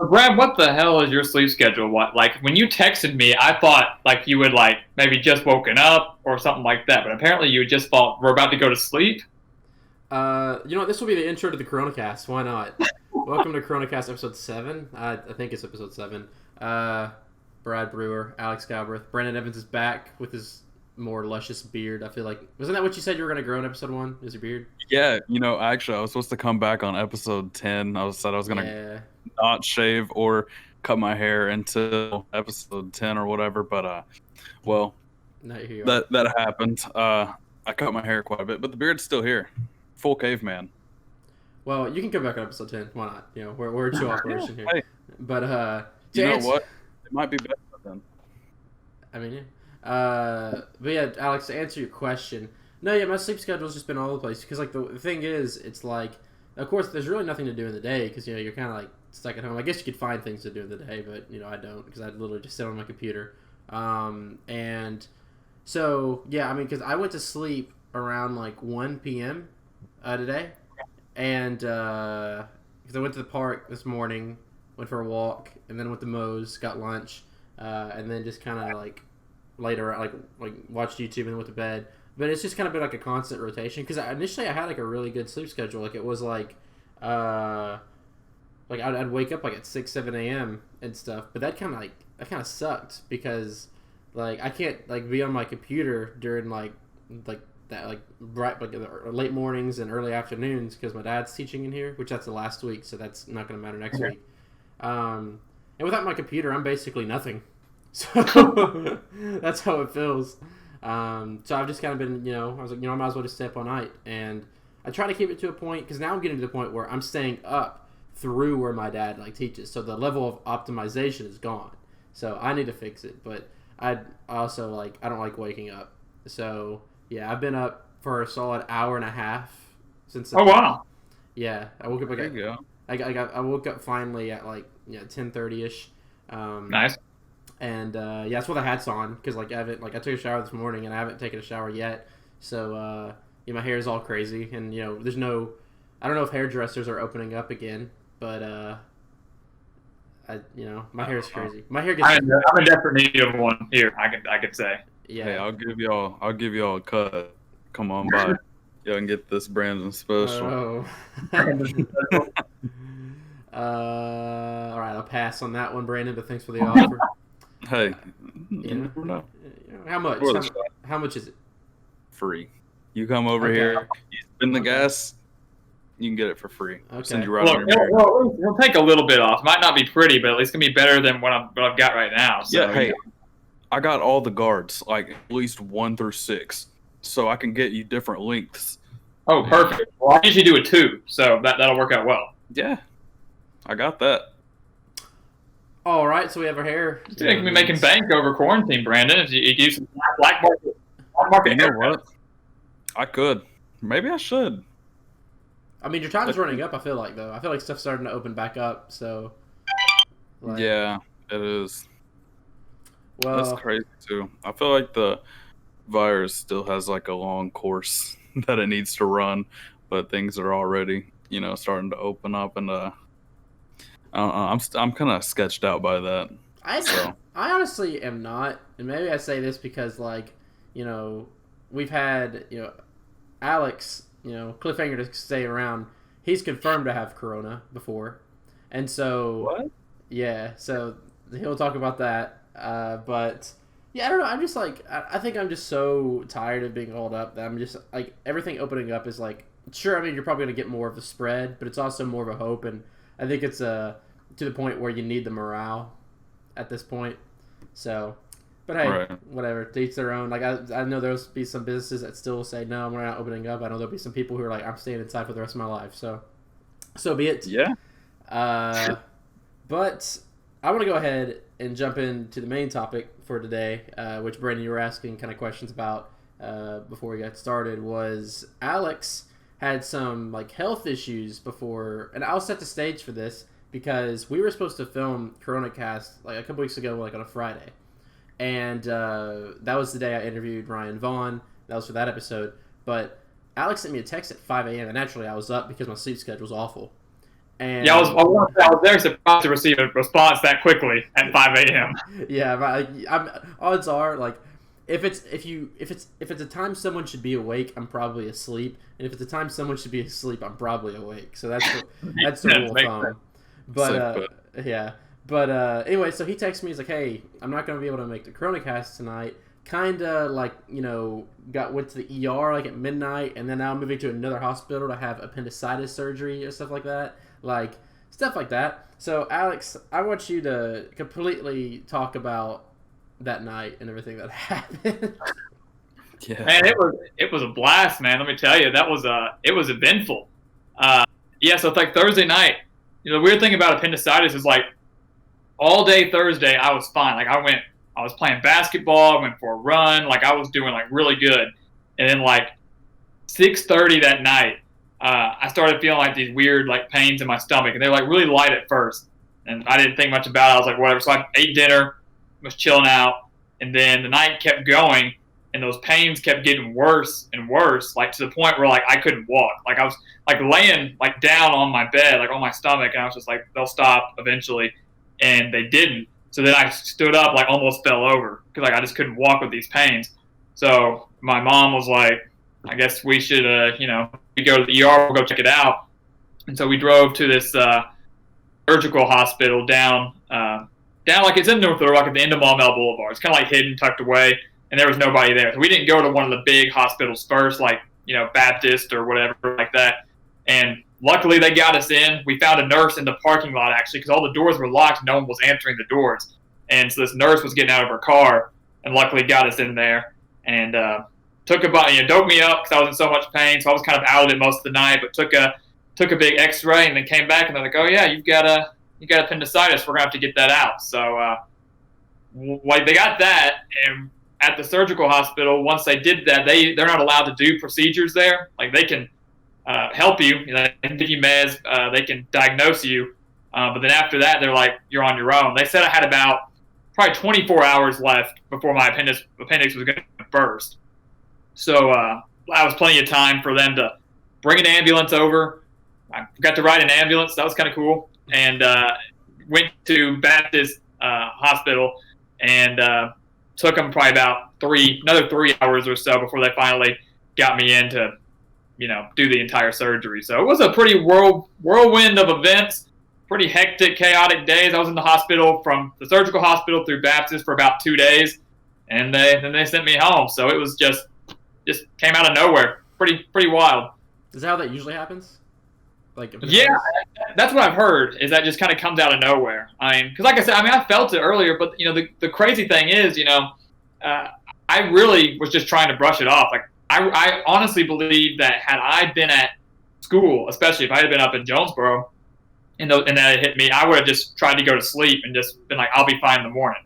Brad, what the hell is your sleep schedule? What, like, when you texted me, I thought like you would like maybe just woken up or something like that, but apparently you just thought we're about to go to sleep. You know what? This will be the intro to the CoronaCast. Why not? Welcome to CoronaCast episode 7. I think it's episode 7. Brad Brewer, Alex Galbraith, Brandon Evans is back with his more luscious beard. I feel like wasn't that what you said you were going to grow in episode 1? Is your beard? Yeah, actually, I was supposed to come back on episode 10. I was gonna not shave or cut my hair until episode 10 or whatever, but well, Not here you are. that happened. I cut my hair quite a bit, but the beard's still here, full caveman. Well, you can come back on episode 10. Why not? You know, we're a chill operation here. Hey, But you know what? It might be better then. I mean, yeah. But yeah, Alex, to answer your question, no, yeah, my sleep schedule's just been all over the place because, like, the thing is, it's like, of course, there's really nothing to do in the day because, you know, you're kind of, like, stuck at home. I guess you could find things to do in the day, but, you know, I don't because I literally just sit on my computer. And so, yeah, I mean, because I went to sleep around, like, 1 p.m. Today, and because I went to the park this morning, went for a walk, and then went to Moe's, got lunch, and then just kind of, like, later, like watched YouTube and then went to bed. But it's just kind of been like a constant rotation because initially I had like a really good sleep schedule. Like it was like I'd wake up like at 6-7 a.m. and stuff. But that kind of sucked because like I can't like be on my computer during like that like bright like late mornings and early afternoons because my dad's teaching in here, which that's the last week, so that's not going to matter next week. And without my computer, I'm basically nothing. So that's how it feels. So I've just kind of been, you know, I was like, you know, I might as well just stay up all night. And I try to keep it to a point, because now I'm getting to the point where I'm staying up through where my dad, like, teaches. So the level of optimization is gone. So I need to fix it. But I also, like, I don't like waking up. So, yeah, I've been up for a solid hour and a half since. Oh, wow. Yeah, I woke up like There you go. I woke up finally at, like, 10:30ish. Nice. And yeah, that's what the hat's on because like I took a shower this morning and I haven't taken a shower yet, so yeah, my hair is all crazy and you know I don't know if hairdressers are opening up again, but my hair is crazy. My hair gets. I'm in desperate need of one here. I could say. Yeah. Hey, I'll give y'all a cut. Come on by. Y'all can get this Brandon special. Oh. All right, I'll pass on that one, Brandon. But thanks for the offer. Hey, You know? never know. How much? Worth a shot. How much is it? Free. You come over Okay. here, you spin the Okay. gas, you can get it for free. Okay. Send you right Look, on your marriage. we'll take a little bit off. Might not be pretty, but at least gonna be better than what I've got right now. So, Yeah, hey, I got all the guards, like at least 1 through 6, so I can get you different lengths. Oh, perfect. Well, I usually do a 2, so that'll work out well. Yeah, I got that. All right, so we have our hair. You can be making bank over quarantine, Brandon. If you use some black market You know haircut. what? I could. Maybe I should. I mean, your time's running up. I feel like though. I feel like stuff's starting to open back up. So. Like, Yeah, it is. Well. That's crazy too. I feel like the virus still has like a long course that it needs to run, but things are already, starting to open up, and I'm kind of sketched out by that. I honestly am not, and maybe I say this because we've had Alex cliffhanger to stay around. He's confirmed to have corona before, and so What? yeah, so he'll talk about that. But yeah, I don't know. I'm just like I think I'm just so tired of being holed up that I'm just like everything opening up is like sure. I mean, you're probably gonna get more of the spread, but it's also more of a hope, and I think it's to the point where you need the morale at this point. So, but hey, Right. whatever. To each their own. Like I know there'll be some businesses that still say no, we're not opening up. I know there'll be some people who are like, I'm staying inside for the rest of my life. So be it. Yeah. But I want to go ahead and jump into the main topic for today, which Brandon, you were asking kind of questions about before we got started. Was Alex had some like health issues before, and I'll set the stage for this because we were supposed to film CoronaCast like a couple weeks ago, like on a Friday, and that was the day I interviewed Ryan Vaughn. That was for that episode, but Alex sent me a text at 5 a.m. and naturally I was up because my sleep schedule was awful. And yeah, I was very surprised to receive a response that quickly at 5 a.m. Yeah, but odds are like if it's a time someone should be awake, I'm probably asleep, and if it's a time someone should be asleep, I'm probably awake. So that's the rule of thumb. But yeah. But anyway, so he texts me. He's like, "Hey, I'm not gonna be able to make the CoronaCast tonight. Kinda like went to the ER like at midnight, and then now I'm moving to another hospital to have appendicitis surgery or stuff like that, like stuff like that." So Alex, I want you to completely talk about that night and everything that happened. Yeah, Man, it was a blast, man. Let me tell you, it was eventful. Yeah, so it's like Thursday night. The weird thing about appendicitis is like all day Thursday I was fine. Like I was playing basketball, I went for a run, like I was doing like really good. And then like 6:30 that night, I started feeling like these weird like pains in my stomach, and they were like really light at first. And I didn't think much about it. I was like, whatever. So I ate dinner, was chilling out, and then the night kept going, and those pains kept getting worse and worse, like to the point where like I couldn't walk. Like I was like laying like down on my bed, like on my stomach, and I was just like, they'll stop eventually, and they didn't. So then I stood up, like almost fell over because like I just couldn't walk with these pains. So my mom was like, I guess we should, we go to the ER, we'll go check it out. And so we drove to this surgical hospital down like it's in North Little Rock at the end of Maumelle Boulevard. It's kind of like hidden, tucked away, and there was nobody there. So we didn't go to one of the big hospitals first, like, Baptist or whatever like that. And luckily they got us in. We found a nurse in the parking lot, actually, because all the doors were locked. No one was answering the doors. And so this nurse was getting out of her car and luckily got us in there and doped me up because I was in so much pain. So I was kind of out of it most of the night, but took a big x-ray and then came back and they're like, oh, yeah, you got appendicitis. We're going to have to get that out. So they got that. And at the surgical hospital, once they did that, they're not allowed to do procedures there. Like they can help you, they can give you meds, they can diagnose you, but then after that, they're like, you're on your own. They said I had about probably 24 hours left before my appendix was going to burst. So I was plenty of time for them to bring an ambulance over. I got to ride an ambulance. That was kind of cool. And went to Baptist Hospital and took them probably about another 3 hours or so before they finally got me in to do the entire surgery. So it was a pretty whirlwind of events, pretty hectic, chaotic days. I was in the hospital from the surgical hospital through Baptist for about 2 days, and then they sent me home. So it was just came out of nowhere. Pretty wild. Is that how that usually happens? Yeah, that's what I've heard, is that just kind of comes out of nowhere. I mean, because like I said, I felt it earlier, but the crazy thing is, I really was just trying to brush it off. Like I honestly believe that had I been at school, especially if I had been up in Jonesboro, and that it hit me, I would have just tried to go to sleep and just been like, I'll be fine in the morning.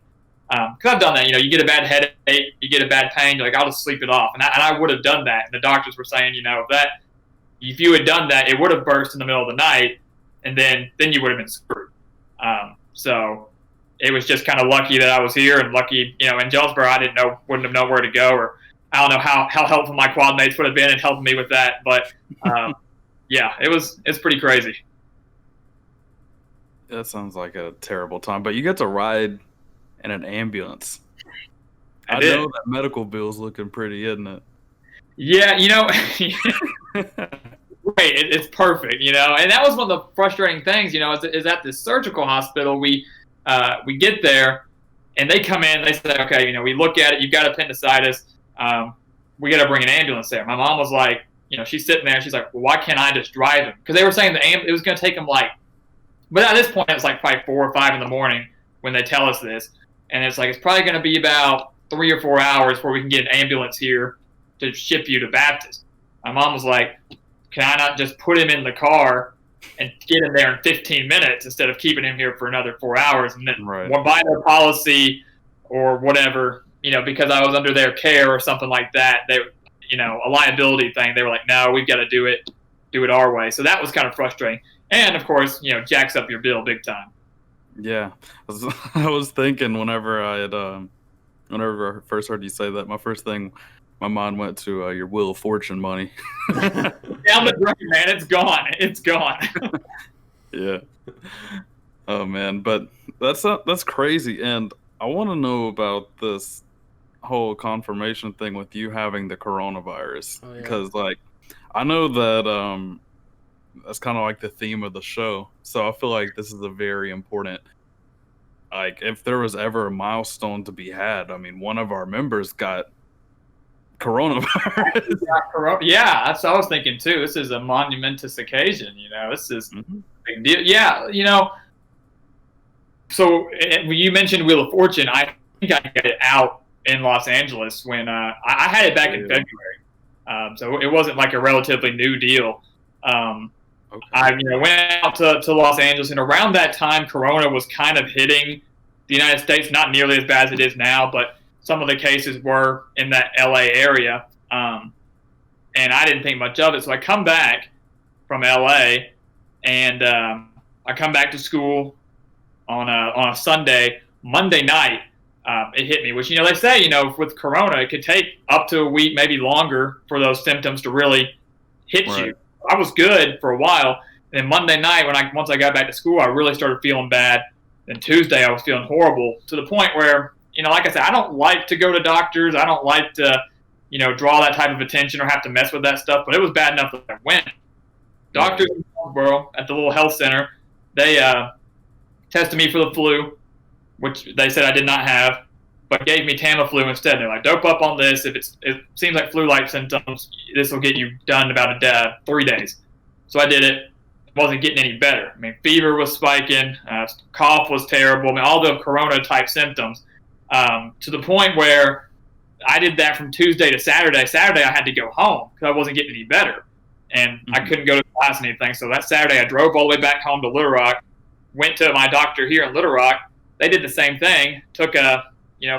Because I've done that. You get a bad headache, you get a bad pain, you're like, I'll just sleep it off. And I would have done that. And the doctors were saying, if you had done that, it would have burst in the middle of the night, and then you would have been screwed. So it was just kind of lucky that I was here, and lucky, in Jonesboro, wouldn't have known where to go, or I don't know how helpful my quad mates would have been in helping me with that. But yeah, it's pretty crazy. That sounds like a terrible time. But you get to ride in an ambulance. I know that medical bill's looking pretty, isn't it? Yeah, Right, it's perfect, and that was one of the frustrating things, is at this surgical hospital, we get there, and they come in, they say, okay, we look at it, you've got appendicitis, we got to bring an ambulance there. My mom was like, she's sitting there, she's like, well, why can't I just drive him? Because they were saying it was going to take them but at this point, it's like probably 4 or 5 in the morning when they tell us this, and it's like, it's probably going to be about 3 or 4 hours before we can get an ambulance here to ship you to Baptist. My mom was like, can I not just put him in the car and get him there in 15 minutes instead of keeping him here for another 4 hours? And then by their policy or whatever, because I was under their care or something like that, they, a liability thing, they were like, no, we've got to do it our way. So that was kind of frustrating. And of course, jacks up your bill big time. Yeah. I was thinking whenever I first heard you say that, my mind went to your Wheel of Fortune money. Down the drain, man. It's gone. Yeah. Oh man, but that's crazy, and I want to know about this whole confirmation thing with you having the coronavirus Oh yeah. because like I know that that's kind of like the theme of the show. So I feel like this is a very important, like if there was ever a milestone to be had, I mean one of our members got coronavirus. Yeah, that's what I was thinking too. This is a monumentous occasion. This is Mhm. a big deal. Yeah, So when you mentioned Wheel of Fortune, I think I got it out in Los Angeles when I had it back in Yeah. February. So it wasn't like a relatively new deal. Okay. I went out to Los Angeles, and around that time, Corona was kind of hitting the United States, not nearly as bad as it is now, but some of the cases were in that LA area. And I didn't think much of it. So I come back from LA, and I come back to school on a Sunday. Monday night, it hit me, which, they say, with Corona, it could take up to a week, maybe longer, for those symptoms to really hit Right. you. I was good for a while. And Monday night, once I got back to school, I really started feeling bad. And Tuesday, I was feeling horrible to the point where, like I said, I don't like to go to doctors. I don't like to, draw that type of attention or have to mess with that stuff. But it was bad enough that I went. Doctors in Goldsboro at the little health center, they tested me for the flu, which they said I did not have, but gave me Tamiflu instead. They're like, dope up on this. If it seems like flu-like symptoms, this will get you done in about 3 days. So I did it. It wasn't getting any better. I mean, fever was spiking, cough was terrible. I mean, all the Corona-type symptoms, to the point where I did that from Tuesday to Saturday. Saturday, I had to go home because I wasn't getting any better, and I couldn't go to class and anything. So that Saturday, I drove all the way back home to Little Rock, went to my doctor here in Little Rock. They did the same thing, took a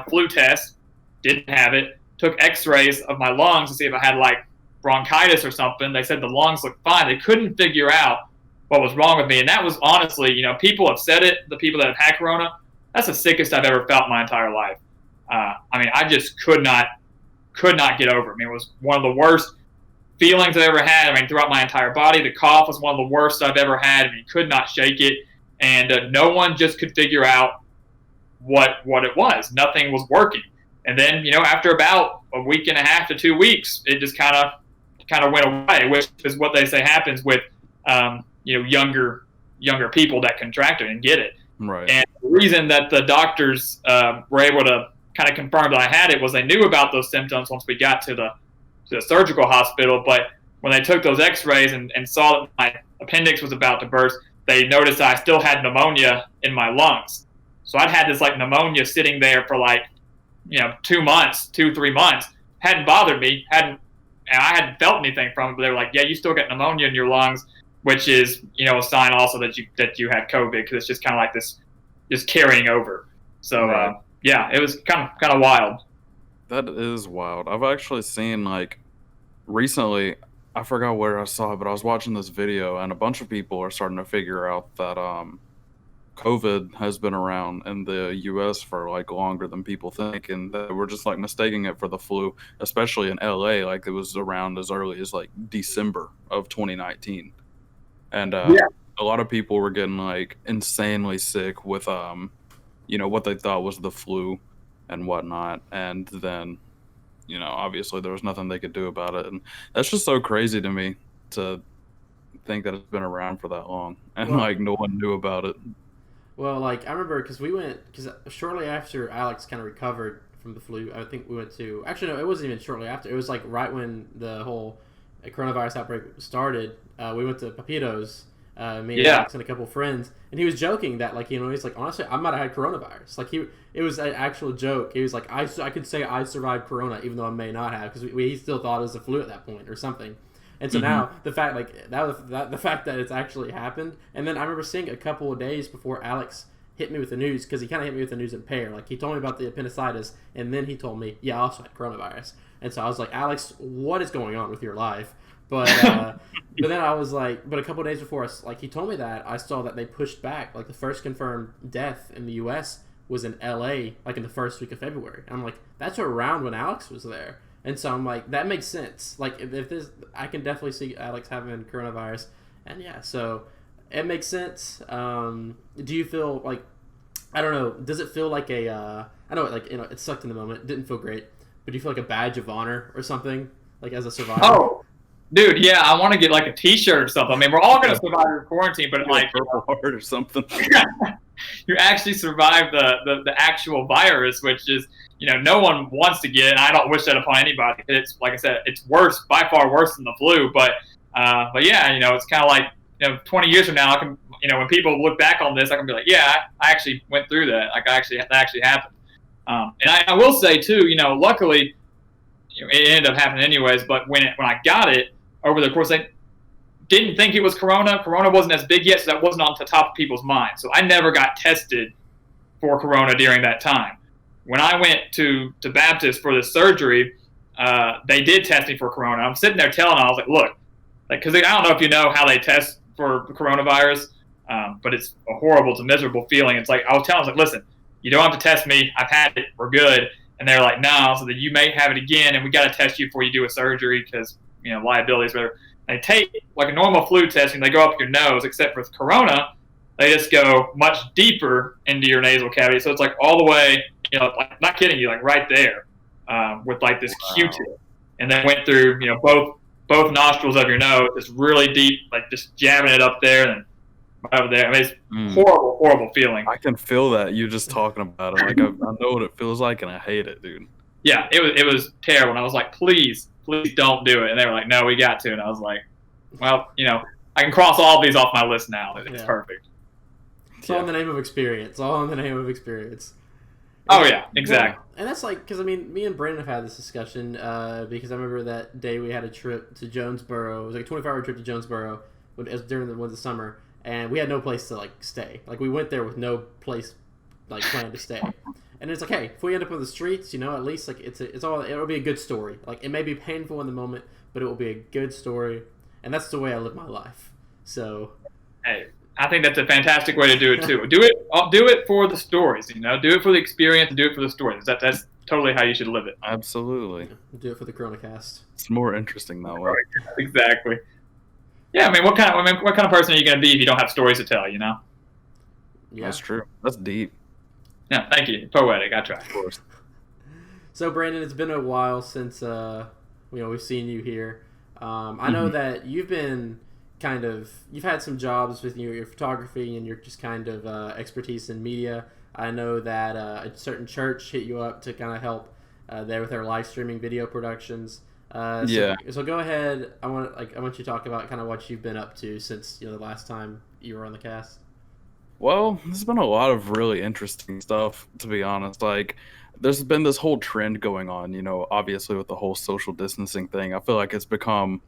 flu test, didn't have it, took x-rays of my lungs to see if I had like bronchitis or something. They said the lungs looked fine. They couldn't figure out what was wrong with me. And that was honestly, people have said it, the people that have had Corona, that's the sickest I've ever felt my entire life. I just could not get over it. I mean, it was one of the worst feelings I've ever had. I mean, throughout my entire body, the cough was one of the worst I've ever had. I mean, could not shake it. And no one just could figure out what it was. Nothing was working. And then, after about a week and a half to 2 weeks, it just kind of went away, which is what they say happens with, younger people that contract it and get it. Right. And the reason that the doctors were able to kind of confirm that I had it was they knew about those symptoms once we got to the surgical hospital. But when they took those x-rays and saw that my appendix was about to burst, they noticed I still had pneumonia in my lungs. So I'd had this like pneumonia sitting there for like, 3 months. Hadn't bothered me. I hadn't felt anything from it, but they were like, yeah, you still got pneumonia in your lungs, which is, a sign also that you had COVID, because it's just kind of like this, just carrying over. So, Right. Yeah, it was kind of wild. That is wild. I've actually seen like recently, I forgot where I saw it, but I was watching this video and a bunch of people are starting to figure out that COVID has been around in the US for like longer than people think, and that we're just like mistaking it for the flu, especially in LA. Like it was around as early as like December of 2019. And Yeah. a lot of people were getting like insanely sick with what they thought was the flu and whatnot. And then, obviously there was nothing they could do about it. And that's just so crazy to me to think that it's been around for that long and Well- like no one knew about it. Well, like I remember because shortly after Alex kind of recovered from the flu, I think we went to. Actually, no, it wasn't even shortly after. It was like right when the whole coronavirus outbreak started. We went to Papito's. Me and Alex and a couple of friends, and he was joking that he's like, honestly, I might have had coronavirus. Like it was an actual joke. He was like, I could say I survived Corona even though I may not have, because he still thought it was the flu at that point or something. And so now the fact the fact that it's actually happened, and then I remember seeing a couple of days before Alex hit me with the news, because he kind of hit me with the news in pair. Like he told me about the appendicitis, and then he told me, yeah, I also had coronavirus. And so I was like, Alex, what is going on with your life? But but then I was like, but a couple of days before he told me that, I saw that they pushed back, like the first confirmed death in the U.S. was in L.A. like in the first week of February. And I'm like, that's around when Alex was there. And so I'm like, that makes sense. Like if this, I can definitely see Alex having coronavirus. And yeah, so it makes sense. Do you feel like, I don't know, does it feel like a, I know, like, it sucked in the moment, it didn't feel great, but do you feel like a badge of honor or something, like as a survivor? Oh, dude, yeah, I want to get like a T-shirt or something. I mean, we're all gonna survive quarantine, but like, Purple Heart or something. you actually survive the actual virus, which is, no one wants to get it, and I don't wish that upon anybody. It's, like I said, it's worse, by far worse than the flu, but yeah, it's kind of like, 20 years from now, I can, when people look back on this, I can be like, yeah, I actually went through that. Like, that actually happened. And I will say too, luckily, it ended up happening anyways, but when I got it, over the course, I didn't think it was Corona. Corona wasn't as big yet, so that wasn't on the top of people's minds. So I never got tested for Corona during that time. When I went to Baptist for the surgery, they did test me for Corona. I'm sitting there telling them, I was like, look, because I don't know if you know how they test for coronavirus, but it's a horrible, it's a miserable feeling. It's like, I was telling them, like, listen, you don't have to test me. I've had it. We're good. And they're like, no, so that you may have it again, and we got to test you before you do a surgery because, liabilities, whatever. They take like a normal flu testing, they go up your nose, except for Corona, they just go much deeper into your nasal cavity. So it's like all the way, like, not kidding you, like right there, with like this Q-tip, and then went through, both nostrils of your nose, just really deep, like just jamming it up there and right over there. I mean, it's horrible, horrible feeling. I can feel that you just talking about it. Like I know what it feels like, and I hate it, dude. Yeah, it was terrible. And I was like, please don't do it. And they were like, no, we got to. And I was like, well, I can cross all of these off my list now. It's perfect. It's all in the name of experience. All in the name of experience. Oh, yeah, exactly. Well, and that's like, because, I mean, me and Brandon have had this discussion because I remember that day we had a trip to Jonesboro. It was like a 24-hour trip to Jonesboro during the summer, and we had no place to, like, stay. Like, we went there with no place, like, planned to stay. And it's like, hey, if we end up on the streets, at least, like, it'll be a good story. Like, it may be painful in the moment, but it will be a good story. And that's the way I live my life. So, hey, I think that's a fantastic way to do it too. Do it for the stories, do it for the experience, do it for the stories. That's totally how you should live it. Absolutely. Yeah, do it for the CoronaCast. It's more interesting that way. Exactly. Yeah, I mean, what kind of person are you going to be if you don't have stories to tell? Yeah, that's true. That's deep. Yeah, thank you. Poetic. I try. Of course. So, Brandon, it's been a while since we've seen you here. I know that you've had some jobs with your photography and your just kind of expertise in media. I know that a certain church hit you up to kind of help there with their live streaming video productions. So go ahead. I want you to talk about kind of what you've been up to since the last time you were on the cast. Well, there's been a lot of really interesting stuff, to be honest. Like, there's been this whole trend going on, obviously with the whole social distancing thing. I feel like it's become,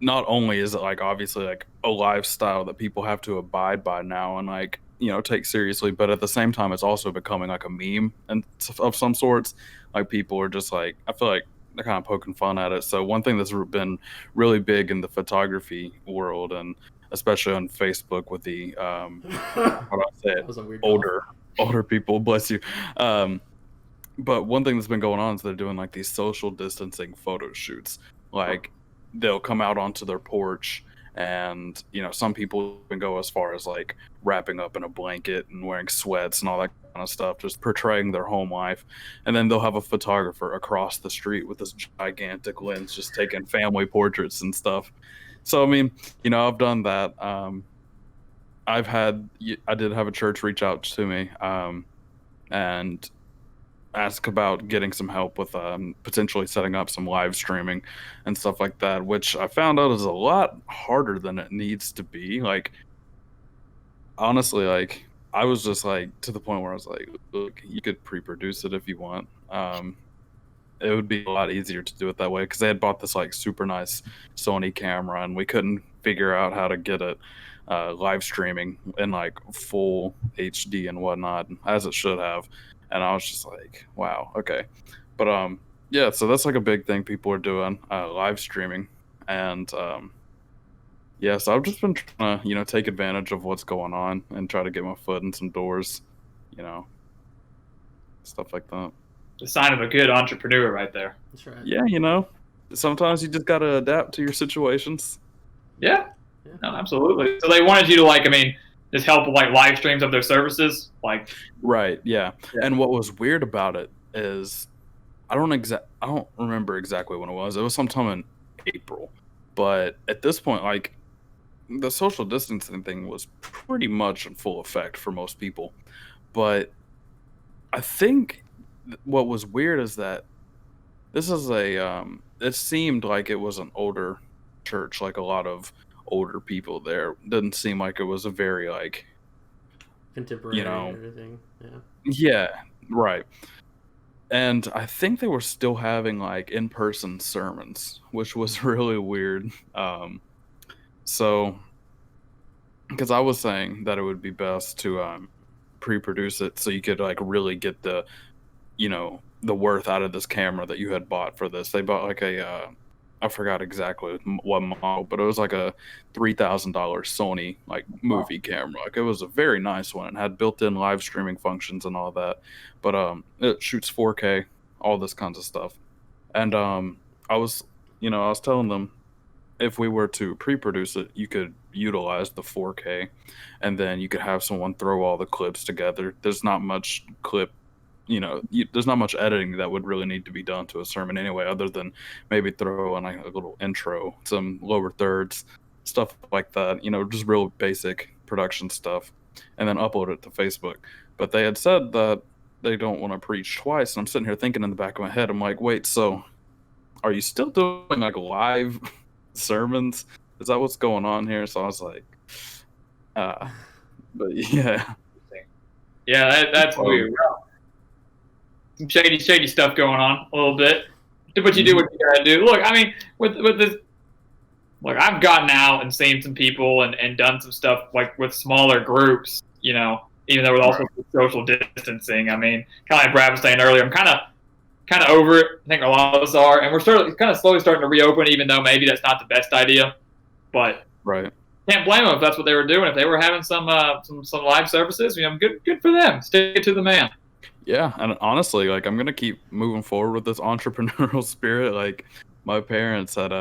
not only is it like obviously like a lifestyle that people have to abide by now and like, take seriously, but at the same time, it's also becoming like a meme and of some sorts. Like, people are just like, I feel like they're kind of poking fun at it. So one thing that's been really big in the photography world, and especially on Facebook with the how do I say it? Older people, bless you. But one thing that's been going on is they're doing like these social distancing photo shoots. Like, they'll come out onto their porch, and some people can go as far as like wrapping up in a blanket and wearing sweats and all that kind of stuff, just portraying their home life. And then they'll have a photographer across the street with this gigantic lens just taking family portraits and stuff. So, I mean, I've done that. I did have a church reach out to me and ask about getting some help with potentially setting up some live streaming and stuff like that, which I found out is a lot harder than it needs to be. Like, honestly, like, I was just like to the point where I was like, look, you could pre-produce it if you want. It would be a lot easier to do it that way, because they had bought this like super nice Sony camera, and we couldn't figure out how to get it live streaming in like full HD and whatnot, as it should have. And I was just like, wow, okay. But yeah, so that's like a big thing people are doing, live streaming. And yeah, so I've just been trying to, take advantage of what's going on and try to get my foot in some doors, stuff like that. The sign of a good entrepreneur right there. That's right. Yeah, sometimes you just got to adapt to your situations. Yeah. No, absolutely. So they wanted you to just help with live streams of their services, Right. Yeah. Yeah. And what was weird about it is I don't remember exactly when it was. It was sometime in April. But at this point, the social distancing thing was pretty much in full effect for most people. But I think what was weird is that this is it seemed like it was an older church, like a lot of older people there. Didn't seem like it was a very contemporary you know, and everything. Yeah. yeah, right. And I think they were still having in-person sermons, which was really weird. So because I was saying that it would be best to pre-produce it so you could really get the worth out of this camera that you had bought for this. They bought I forgot exactly what model, but it was like a $3,000 Sony movie camera. It was a very nice one. It had built-in live streaming functions and all that, but it shoots 4K, all this kinds of stuff. And I was telling them if we were to pre-produce it, you could utilize the 4K, and then you could have someone throw all the clips together. There's not much there's not much editing that would really need to be done to a sermon anyway, other than maybe throw in a little intro, some lower thirds, stuff like that, just real basic production stuff, and then upload it to Facebook. But they had said that they don't want to preach twice, and I'm sitting here thinking in the back of my head, I'm like, wait, so are you still doing live sermons? Is that what's going on here? So I was like, but yeah. Yeah, that's weird. Some shady stuff going on a little bit. But you do what you gotta do. Look, I mean, with this, look, I've gotten out and seen some people and done some stuff with smaller groups, even though with also social distancing. I mean, kind of like Brad was saying earlier, I'm kind of over it. I think a lot of us are, and we're kind of slowly starting to reopen, even though maybe that's not the best idea. But right, can't blame them if that's what they were doing. If they were having some live services, good for them. Stick it to the man. Yeah, and honestly, I'm gonna keep moving forward with this entrepreneurial spirit. My parents had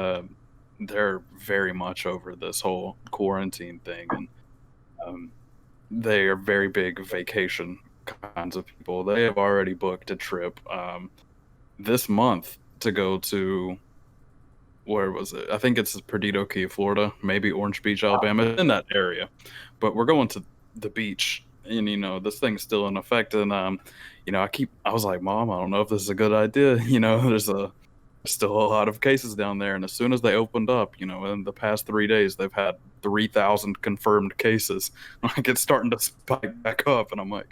they're very much over this whole quarantine thing, and they are very big vacation kinds of people. They have already booked a trip this month to go to, where was it? I think it's Perdido Key, Florida, maybe Orange Beach, Alabama, in that area. But we're going to the beach, and this thing's still in effect. And I was like, Mom, I don't know if this is a good idea. There's still a lot of cases down there, and as soon as they opened up, in the past 3 days, they've had 3,000 confirmed cases. It's starting to spike back up, and I'm like,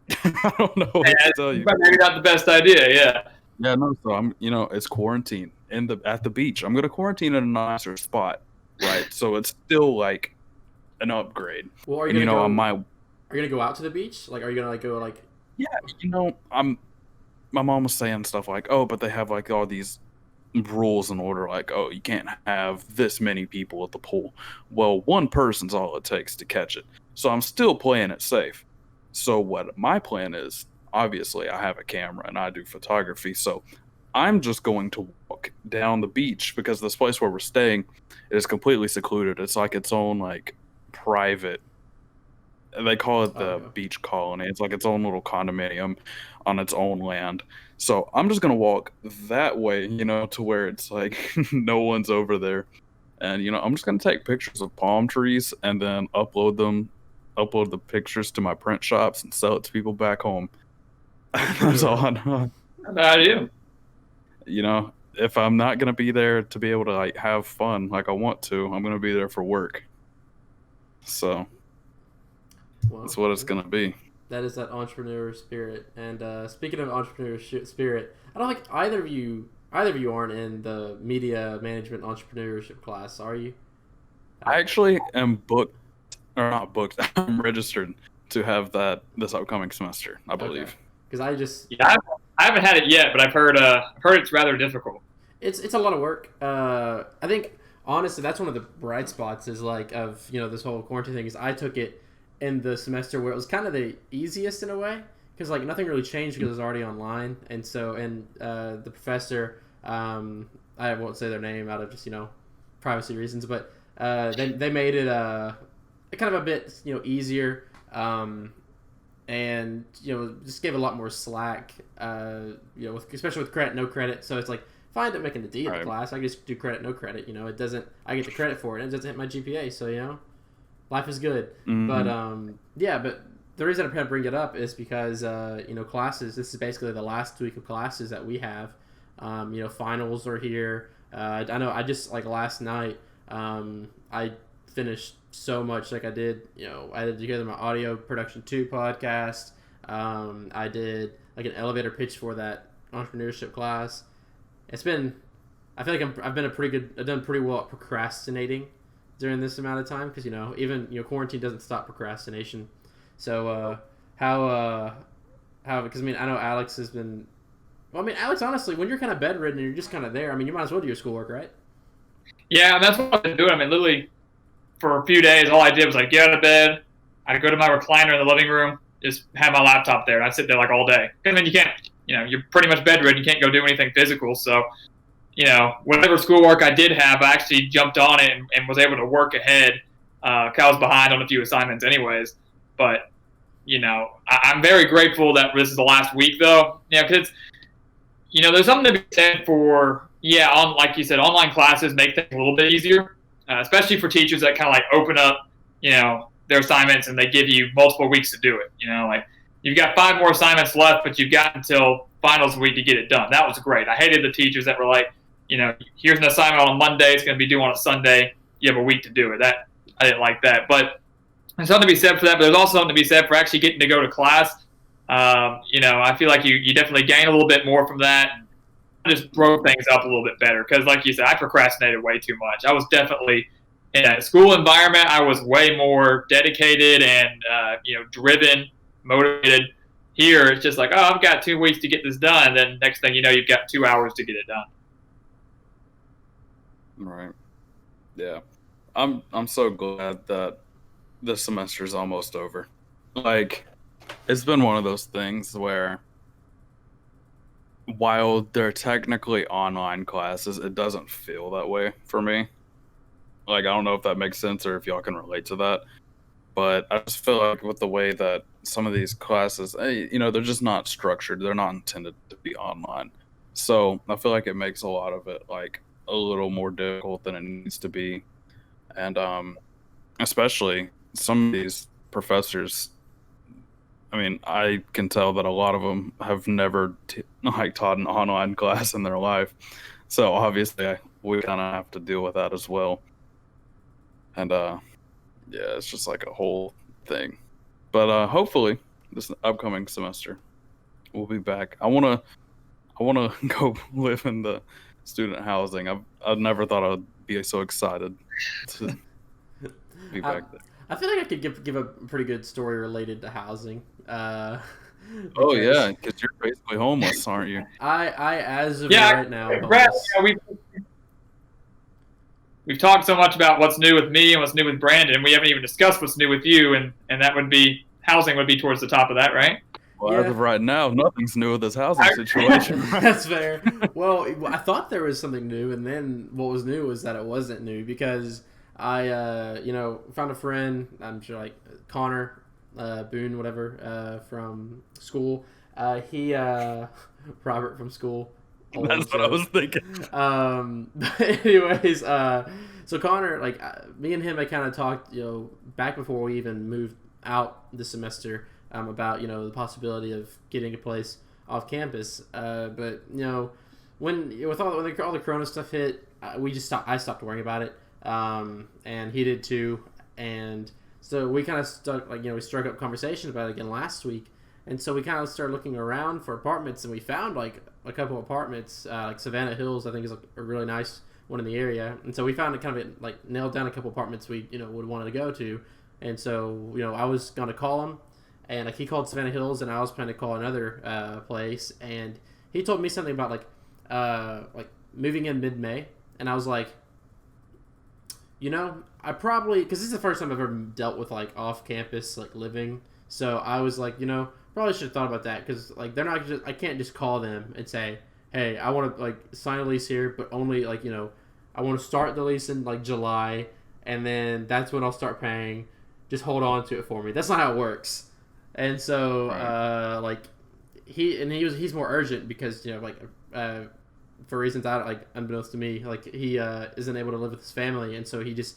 I don't know what to tell you. Maybe not the best idea, yeah. Yeah, no. So I'm, it's quarantine at the beach. I'm gonna quarantine in a nicer spot, right? So it's still an upgrade. Well, are you gonna go out to the beach? Are you gonna go Yeah, my mom was saying stuff oh, but they have all these rules in order, oh, you can't have this many people at the pool. Well, one person's all it takes to catch it. So I'm still playing it safe. So what my plan is, obviously I have a camera and I do photography, so I'm just going to walk down the beach, because this place where we're staying is completely secluded. It's its own private, they call it the beach colony. It's its own little condominium on its own land. So I'm just gonna walk that way, to where it's no one's over there, and I'm just gonna take pictures of palm trees and then upload the pictures to my print shops and sell it to people back home. That's all I know. How about you? If I'm not gonna be there to be able to have fun like I want to, I'm gonna be there for work. So that's what it's gonna be. That is that entrepreneur spirit. And speaking of entrepreneur spirit, I don't think either of you aren't in the media management entrepreneurship class, are you? I actually am booked, or not booked. I'm registered to have that this upcoming semester, I believe. Because I haven't had it yet, but I've heard it's rather difficult. It's a lot of work. I think honestly that's one of the bright spots is of this whole quarantine thing is I took it in the semester where it was kind of the easiest in a way, because nothing really changed because it was already online, and the professor, I won't say their name out of just privacy reasons, but they made it kind of a bit easier, and just gave a lot more slack. Especially with credit, no credit. So it's like, if I end up making a D in the class, I can just do credit, no credit. It doesn't. I get the credit for it. It doesn't hit my GPA. So life is good. Mm-hmm. But the reason I bring it up is because classes. This is basically the last week of classes that we have. Finals are here. I know. I just last night. I finished so much. I did. I did together my audio production 2 podcast. I did an elevator pitch for that entrepreneurship class. It's been. I feel like I've done pretty well at procrastinating during this amount of time because even quarantine doesn't stop procrastination. So because I know Alex has been. Well, Alex, honestly, when you're kind of bedridden and you're just kind of there, you might as well do your schoolwork, right? Yeah, that's what I've been doing. literally, for a few days, all I did was get out of bed. I'd go to my recliner in the living room, just have my laptop there, and I'd sit there all day. And then you can't, you're pretty much bedridden. You can't go do anything physical. So, whatever schoolwork I did have, I actually jumped on it and was able to work ahead. I was behind on a few assignments anyways. But, I'm very grateful that this is the last week, though. Because there's something to be said for, like you said, online classes make things a little bit easier, especially for teachers that kind of open up, their assignments and they give you multiple weeks to do it. You've got 5 more assignments left, but you've got until finals week to get it done. That was great. I hated the teachers that were here's an assignment on a Monday, it's going to be due on a Sunday. You have a week to do it. I didn't like that. But there's something to be said for that, but there's also something to be said for actually getting to go to class. I feel like you definitely gain a little bit more from that. Just broke things up a little bit better because, like you said, I procrastinated way too much. I was definitely in a school environment. I was way more dedicated and driven, motivated. Here, it's just I've got 2 weeks to get this done, and then next thing you know, you've got 2 hours to get it done. Right. Yeah. I'm so glad that this semester's almost over. It's been one of those things where while they're technically online classes, it doesn't feel that way for me. I don't know if that makes sense or if y'all can relate to that. But I just feel like with the way that some of these classes, they're just not structured. They're not intended to be online. So I feel like it makes a lot of it a little more difficult than it needs to be. And especially some of these professors, I can tell that a lot of them have never taught an online class in their life. So obviously we kind of have to deal with that as well. And it's just a whole thing. But hopefully this upcoming semester we'll be back. I wanna go live in the student housing. I've never thought I'd be so excited to be back there. I feel like I could give a pretty good story related to housing. Oh yeah, because you're basically homeless, aren't you? I as of right now. Brad, we've talked so much about what's new with me and what's new with Brandon. We haven't even discussed what's new with you, and that would be housing would be towards the top of that, right? Well, as of right now, nothing's new with this housing situation. That's fair. Well, I thought there was something new, and then what was new was that it wasn't new because I, found a friend. I'm sure Connor Boone, whatever, from school. Robert from school. That's what I was thinking. But anyways, so Connor, me and him, I kind of talked, back before we even moved out this semester, about, the possibility of getting a place off campus. But, when all the Corona stuff hit, I stopped worrying about it. And he did too. And so we kind of stuck, we struck up conversation about it again last week. And so we kind of started looking around for apartments, and we found a couple apartments, Savannah Hills, I think is a really nice one in the area. And so we found nailed down a couple apartments we, would want to go to. And so, I was going to call him, and he called Savannah Hills, and I was planning to call another place. And he told me something about moving in mid-May. And I was like, I probably, because this is the first time I've ever dealt with off-campus living. So I was probably should have thought about that because they're not just, I can't just call them and say, hey, I want to sign a lease here, but only I want to start the lease in July, and then that's when I'll start paying. Just hold on to it for me. That's not how it works. And so, like, he's more urgent because, you know, like, for reasons I like, unbeknownst to me, like, he isn't able to live with his family, and so he's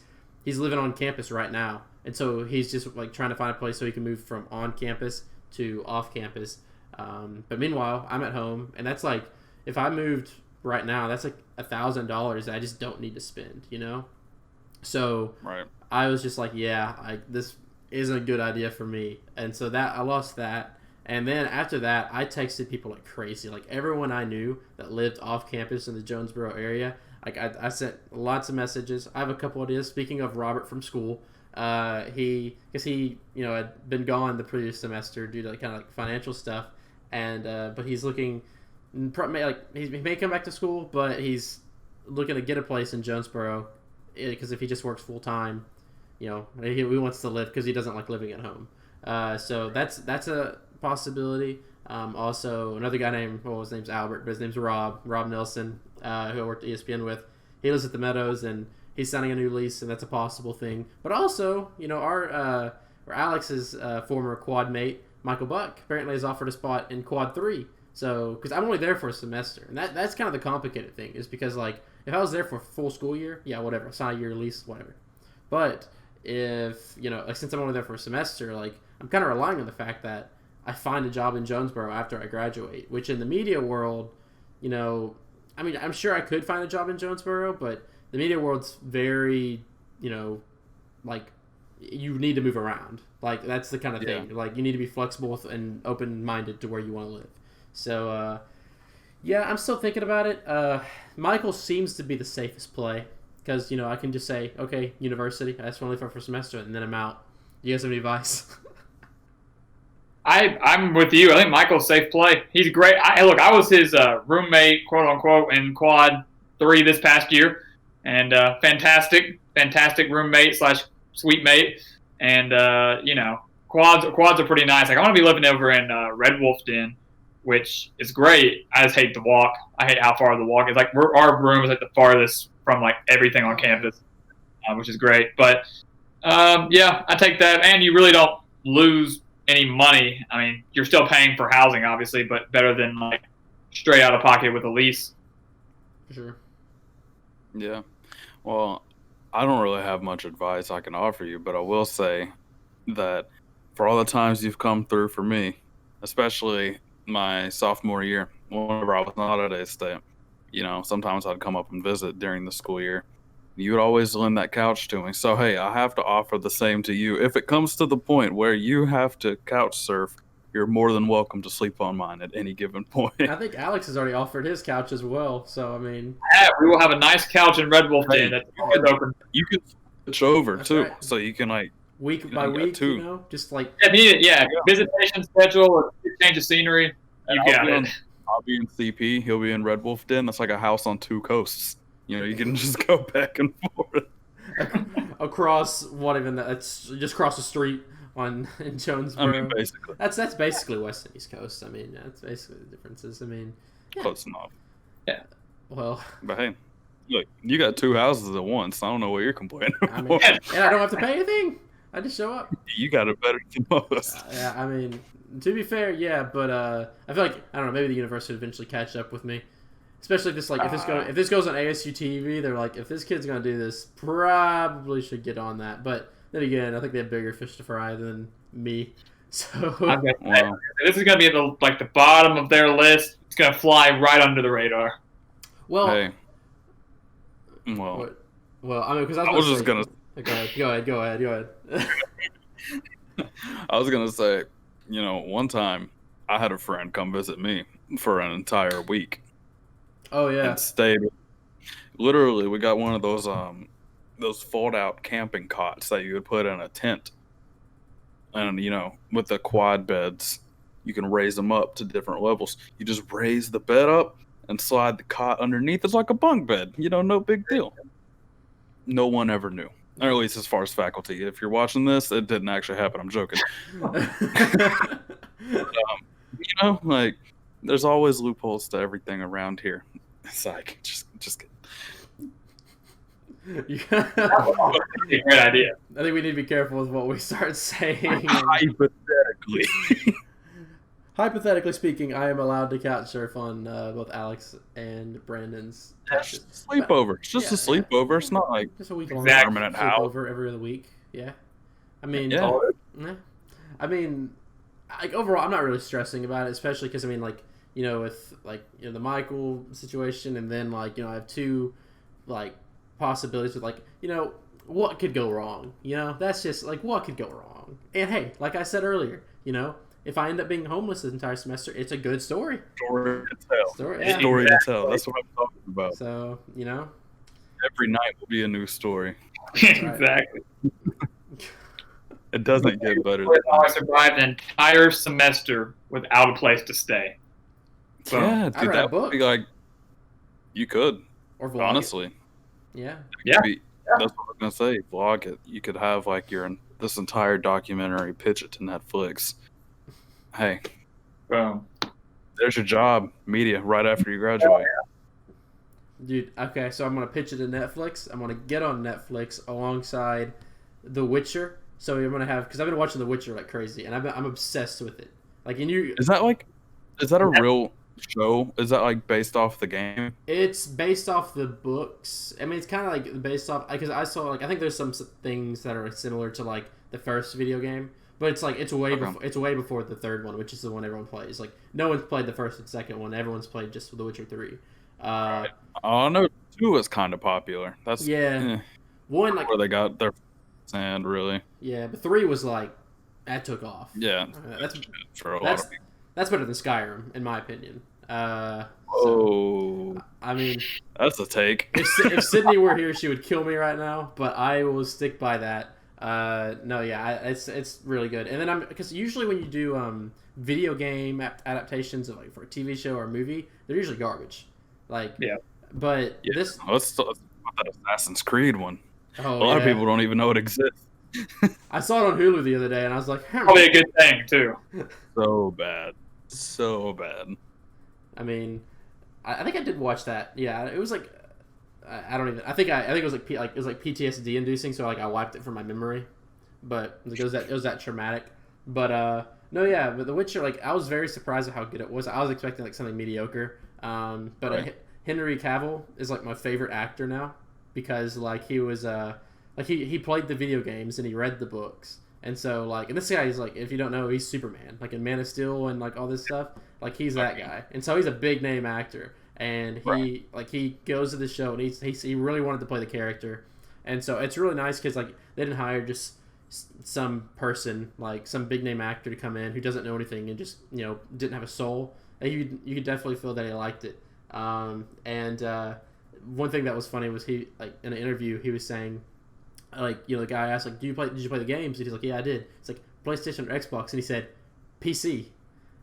living on campus right now, and so he's just like trying to find a place so he can move from on campus to off campus. But meanwhile, I'm at home, and that's like, if I moved right now, that's like $1,000 that I just don't need to spend, you know. So I was just like, yeah, this isn't a good idea for me, and so that I lost that. And then after that, I texted people like crazy. Like, everyone I knew that lived off campus in the Jonesboro area, like, I sent lots of messages. I have a couple ideas. Speaking of Robert from school, he you know, had been gone the previous semester due to like, kind of like financial stuff, and but he's looking, like, he may come back to school, but he's looking to get a place in Jonesboro because if he just works full time, you know, he wants to live because he doesn't like living at home. So that's a possibility. Also, another guy named, well, his name's Albert, but his name's Rob Nelson, who I worked at ESPN with. He lives at the Meadows, and he's signing a new lease, and that's a possible thing. But also, you know, our Alex's former quad mate, Michael Buck, apparently has offered a spot in quad 3. So, because I'm only there for a semester, and that's kind of the complicated thing, is because, like, if I was there for a full school year, yeah, whatever, sign a year lease, whatever. But if, you know, like, since I'm only there for a semester, like, I'm kind of relying on the fact that I find a job in Jonesboro after I graduate, which in the media world, you know, I mean, I'm sure I could find a job in Jonesboro, but the media world's very, you know, like, you need to move around. Like, that's the kind of thing. Like, you need to be flexible and open-minded to where you want to live. So, yeah, I'm still thinking about it. Michael seems to be the safest play because, you know, I can just say, okay, university, I just want to live for a semester, and then I'm out. You guys have any advice? I'm with you. I think Michael's safe play. He's great. I was his roommate, quote unquote, in quad 3 this past year, and fantastic roommate / sweet mate. And you know, quads are pretty nice. Like, I want to be living over in Red Wolf Den, which is great. I just hate the walk. I hate how far the walk is. Like, our room is like the farthest from like everything on campus, which is great. But yeah, I take that, and you really don't lose any money. I mean, you're still paying for housing, obviously, but better than like straight out of pocket with a lease. For sure. Yeah. Well, I don't really have much advice I can offer you, but I will say that for all the times you've come through for me, especially my sophomore year, whenever I was not at A-State, you know, sometimes I'd come up and visit during the school year. You would always lend that couch to me. So, hey, I have to offer the same to you. If it comes to the point where you have to couch surf, you're more than welcome to sleep on mine at any given point. I think Alex has already offered his couch as well. So, I mean, yeah, we will have a nice couch in Red Wolf Den. You can switch over, That's too. right. So you can, like, week by week, you know, just like, visitation schedule or change of scenery. You got it. I'll be in CP. He'll be in Red Wolf Den. That's like a house on 2 coasts. You know, you can just go back and forth across that's just across the street in Jonesboro. I mean, basically. That's basically West and East Coast. I mean, that's basically the differences. I mean, yeah. Close enough. Yeah. Well, but hey, look, you got 2 houses at once. I don't know what you're complaining about. I mean, and I don't have to pay anything. I just show up. You got it better than most. Yeah, I mean, to be fair, yeah, but I feel like, I don't know, maybe the university will eventually catch up with me. Especially if this if this goes on ASU TV, they're like, if this kid's gonna do this, probably should get on that. But then again, I think they have bigger fish to fry than me. So this is gonna be at the bottom of their list. It's gonna fly right under the radar. Well, hey. I mean, because I was just gonna. Go ahead. I was gonna say, you know, one time I had a friend come visit me for an entire week. Oh yeah. And stayed. Literally, we got one of those fold-out camping cots that you would put in a tent, and you know, with the quad beds, you can raise them up to different levels. You just raise the bed up and slide the cot underneath. It's like a bunk bed. You know, no big deal. No one ever knew, or at least as far as faculty. If you're watching this, it didn't actually happen. I'm joking. You know, like, there's always loopholes to everything around here. It's like, just kidding. That would be a great idea. I think we need to be careful with what we start saying. Hypothetically. Hypothetically speaking, I am allowed to couch surf on both Alex and Brandon's couches. Sleepover. It's just a sleepover. It's not like Just a week long permanent house. sleepover every other week. Yeah. I mean, Yeah. I mean, like overall, I'm not really stressing about it, especially because I mean, like with the Michael situation, and then I have two possibilities with what could go wrong. That's just what could go wrong. And hey, like I said earlier, if I end up being homeless this entire semester, it's a good story. Story to tell. Story to tell. That's what I'm talking about. So Every night will be a new story. Exactly. It doesn't get better. I survived an entire semester without a place to stay. So, Yeah, dude, write a that would be book. you could, or vlog it. honestly. Yeah. Yeah. That's what I was gonna say. Vlog it. You could have this entire documentary, pitch it to Netflix. Hey, boom. there's your job, media, right after you graduate. Dude, okay, so I'm gonna pitch it to Netflix. I'm gonna get on Netflix alongside The Witcher. So I'm gonna have because I've been watching The Witcher like crazy, and I'm obsessed with it. Is that a real show? Is that based off the game? It's based off the books. I mean, it's kind of based off because I saw I think there's some things that are similar to the first video game, but it's way before the third one, which is the one everyone plays. No one's played the first and second one. Everyone's played just The Witcher 3. Right. Oh no, 2 is kind of popular. That's one where they got their sand really. Yeah, but 3 was that took off. Yeah, that's for a lot of people. That's better than Skyrim, in my opinion. I mean, that's a take. if Sydney were here, she would kill me right now. But I will stick by that. It's really good. And then because usually when you do video game adaptations of for a TV show or a movie, they're usually garbage. But this let's talk about that Assassin's Creed one. A lot of people don't even know it exists. I saw it on Hulu the other day, and I was like, probably a good thing too. So bad. I mean, I think I did watch that. Yeah, it was I don't even. I think it was it was PTSD inducing. So I wiped it from my memory, but it was that traumatic. But but The Witcher, I was very surprised at how good it was. I was expecting something mediocre. But Henry Cavill is my favorite actor now because he was he played the video games and he read the books. And so, and this guy is if you don't know, he's Superman, in Man of Steel and all this stuff. He's that guy, and so he's a big name actor. And he goes to the show and he really wanted to play the character, and so it's really nice because they didn't hire just some person some big name actor to come in who doesn't know anything and just didn't have a soul. And you could definitely feel that he liked it. One thing that was funny was he in an interview he was saying. The guy asked, did you play the games? And he's like, yeah, I did. It's PlayStation or Xbox? And he said, PC.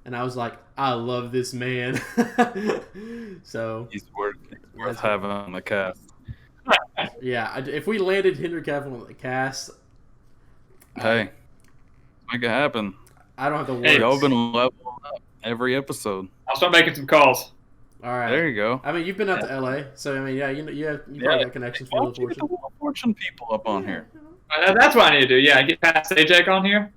And I was like, I love this man. So he's worth having on the cast. Yeah, if we landed Henry Cavill on the cast, hey, make it happen. I don't have to worry. Hey, y'all been leveling up every episode. I'll start making some calls. All right. There you go. I mean, you've been up to LA, so I mean, yeah, you probably got connections for the Fortune. Fortune people up on here. That's what I need to do. Yeah, get Pat Sajak on here.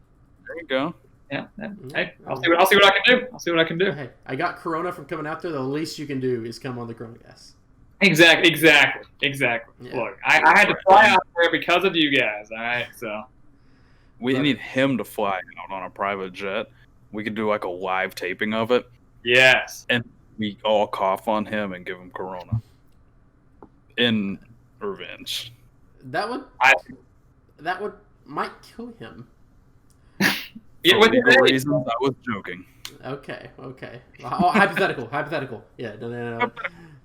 There you go. Yeah. Hey, I'll see what I can do. Hey, I got Corona from coming out there. The least you can do is come on the CoronaCast. Exactly. Yeah. Look, I had to fly out there because of you guys. All right, so we need him to fly out on a private jet. We could do a live taping of it. Yes. And we all cough on him and give him Corona in revenge. That might kill him. Yeah, for legal reasons, I was joking. Okay. Hypothetical. Yeah, no.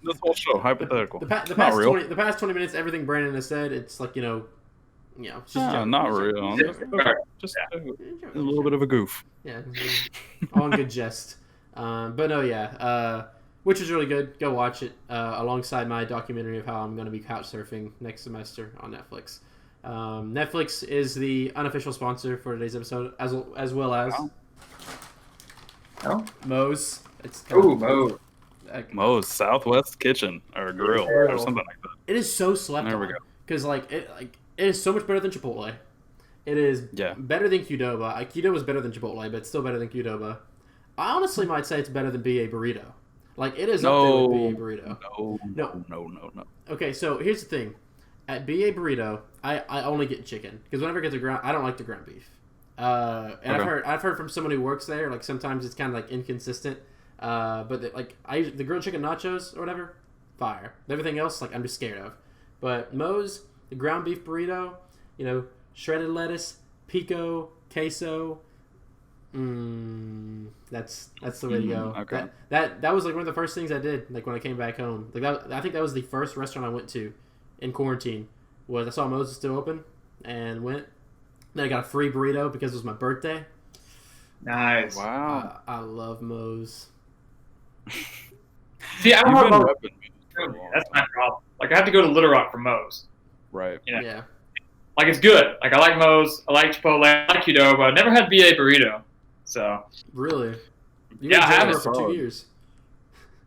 This whole show, hypothetical. The past 20 minutes, everything Brandon has said, it's it's just not real. Just a little bit of a goof. Yeah, all in good jest. But no, yeah. Which is really good. Go watch it alongside my documentary of how I'm going to be couch surfing next semester on Netflix. Netflix is the unofficial sponsor for today's episode, as well as Moe's. Moe's. Moe's Southwest Kitchen or Grill or something like that. It is so slept on. There we go. because it is so much better than Chipotle. It is better than Qdoba. Qdoba is better than Chipotle, but it's still better than Qdoba. I honestly might say it's better than BA Burrito. Like, it is up there with BA Burrito. No. Okay, so here's the thing. At BA Burrito, I only get chicken because whenever I get the ground, I don't like the ground beef. And I've heard from someone who works there, like sometimes it's kind of like inconsistent. But the grilled chicken nachos or whatever, fire. Everything else, like, I'm just scared of. But Moe's, the ground beef burrito, shredded lettuce, pico, queso. That's the way to go. Okay. That was like one of the first things I did, like when I came back home. Like I think that was the first restaurant I went to in quarantine. Was I saw Moe's was still open and went. Then I got a free burrito because it was my birthday. Nice. Wow. I love Moe's. See, I don't know about that's my problem. Like, I have to go to Little Rock for Moe's. Right. Yeah. Like, it's good. Like, I like Moe's. I like Chipotle. I like Qdoba. But I never had BA Burrito. So. Really? I haven't for 2 years.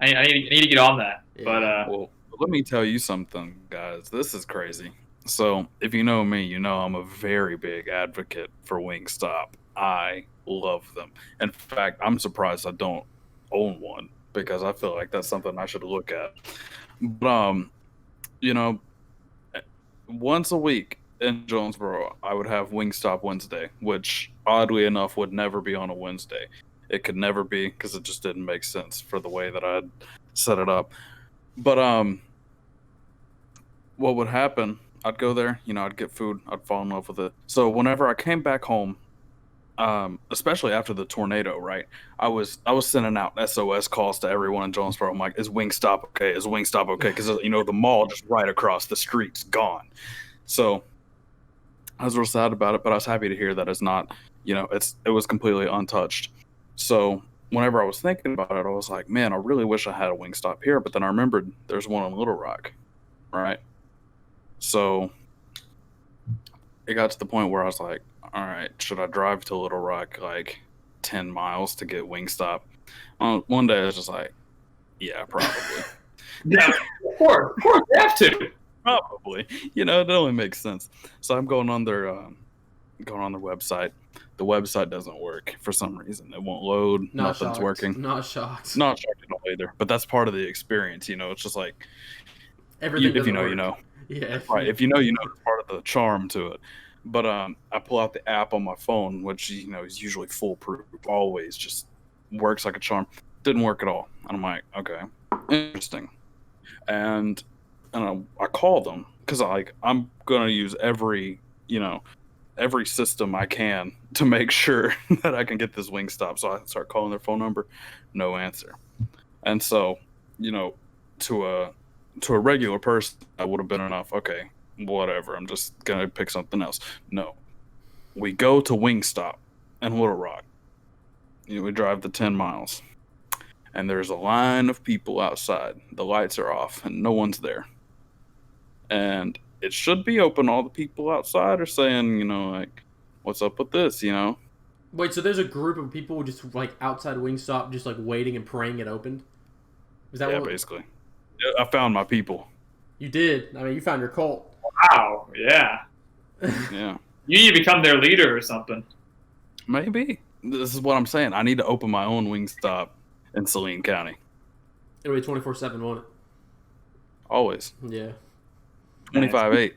I need to get on that. Yeah. But well, let me tell you something, guys. This is crazy. So, if you know me, you know I'm a very big advocate for Wingstop. I love them. In fact, I'm surprised I don't own one because I feel like that's something I should look at. But, once a week in Jonesboro, I would have Wingstop Wednesday, which oddly enough would never be on a Wednesday. It could never be because it just didn't make sense for the way that I'd set it up. But what would happen, I'd go there, I'd get food, I'd fall in love with it. So whenever I came back home, especially after the tornado, right, I was sending out SOS calls to everyone in Jonesboro. I'm like, is Wingstop okay? Is Wingstop okay? Because, the mall just right across the street's gone. So I was real sad about it, but I was happy to hear that it's not, it was completely untouched. So whenever I was thinking about it, I was like, man, I really wish I had a Wingstop here. But then I remembered there's one in Little Rock, right? So it got to the point where I was like, all right, should I drive to Little Rock like 10 miles to get Wingstop? One day I was just like, yeah, probably. yeah, of course, you have to. Probably. It only makes sense. So I'm going on their website. The website doesn't work for some reason. It won't load. Nothing's working. Not shocked. Not shocked at all either. But that's part of the experience. It's just like everything. If you know, you know. Yeah. Right. If you know, it's part of the charm to it. But I pull out the app on my phone, which is usually foolproof. Always just works like a charm. Didn't work at all. And I'm like, okay, interesting. And I called them because I'm gonna use every system I can to make sure that I can get this Wingstop. So I start calling their phone number, no answer. And so, to a regular person, that would have been enough. Okay, whatever. I'm just gonna pick something else. No, we go to Wingstop in Little Rock. We drive the 10 miles, and there's a line of people outside. The lights are off, and no one's there. And it should be open. All the people outside are saying, what's up with this, Wait, so there's a group of people just outside Wingstop, just waiting and praying it opened? Is that basically. I found my people. You did. I mean, you found your cult. Wow. Yeah. Yeah. You need to become their leader or something. Maybe. This is what I'm saying. I need to open my own Wingstop in Saline County. It'll be 24/7, won't it? Always. Yeah. 25/8.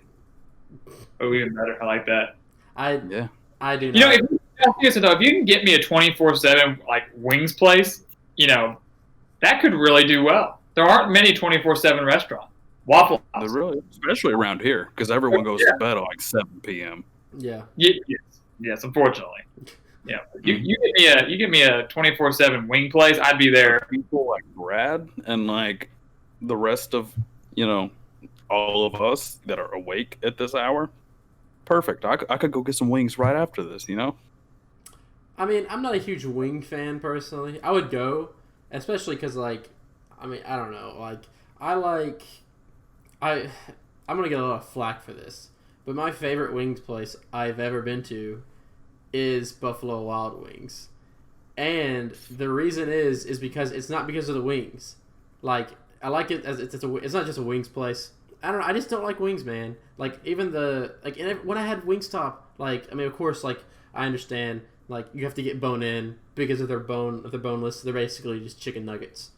Oh, even better. I like that. I do. If you can get me a 24/7 wings place, that could really do well. There aren't many 24/7 restaurants. Waffle House. They're really, especially around here, because everyone goes to bed at 7 p.m. Yeah. Yes. Unfortunately. Yeah. You give me a 24/7 wing place, I'd be there. People like Brad and the rest of all of us that are awake at this hour. Perfect. I could go get some wings right after this. I mean, I'm not a huge wing fan personally. I would go, especially because I don't know. I'm gonna get a lot of flack for this, but my favorite wings place I've ever been to is Buffalo Wild Wings, and the reason is because it's not because of the wings. I like it as it's not just a wings place. I don't know. I just don't like wings, man. Like even when I had Wingstop, like I mean, of course, like I understand, like you have to get bone in because if they're boneless, they're basically just chicken nuggets,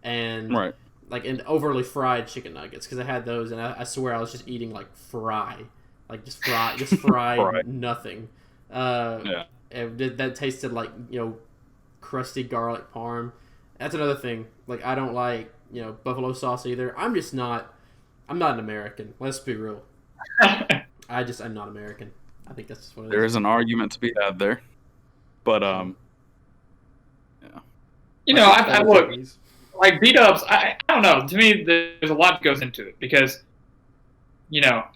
and Right. like and overly fried chicken nuggets because I had those and I swear I was just eating like just fried Right. nothing. Yeah. And that tasted like crusty garlic parm. That's another thing. Like I don't like buffalo sauce either. I'm not an American. Let's be real. I'm not American. I think that's just what it is. There is an argument to be had there, but yeah. I look like beat ups. I don't know. To me, there's a lot that goes into it because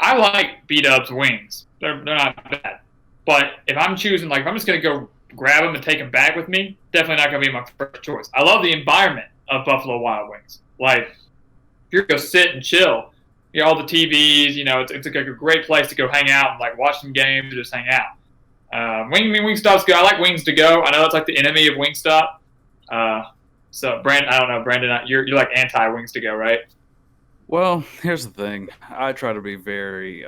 I like beat ups wings. They're not bad. But if I'm choosing, like, if I'm just going to go grab them and take them back with me, definitely not going to be my first choice. I love the environment of Buffalo Wild Wings. Like, if you're going to go sit and chill, all the TVs, it's like a great place to go hang out and, like, watch some games or just hang out. Wingstop's good. I like Wings to Go. I know it's like the enemy of Wingstop. So, Brandon, I don't know, Brandon, you're like anti-Wings to Go, right? Well, here's the thing. I try to be very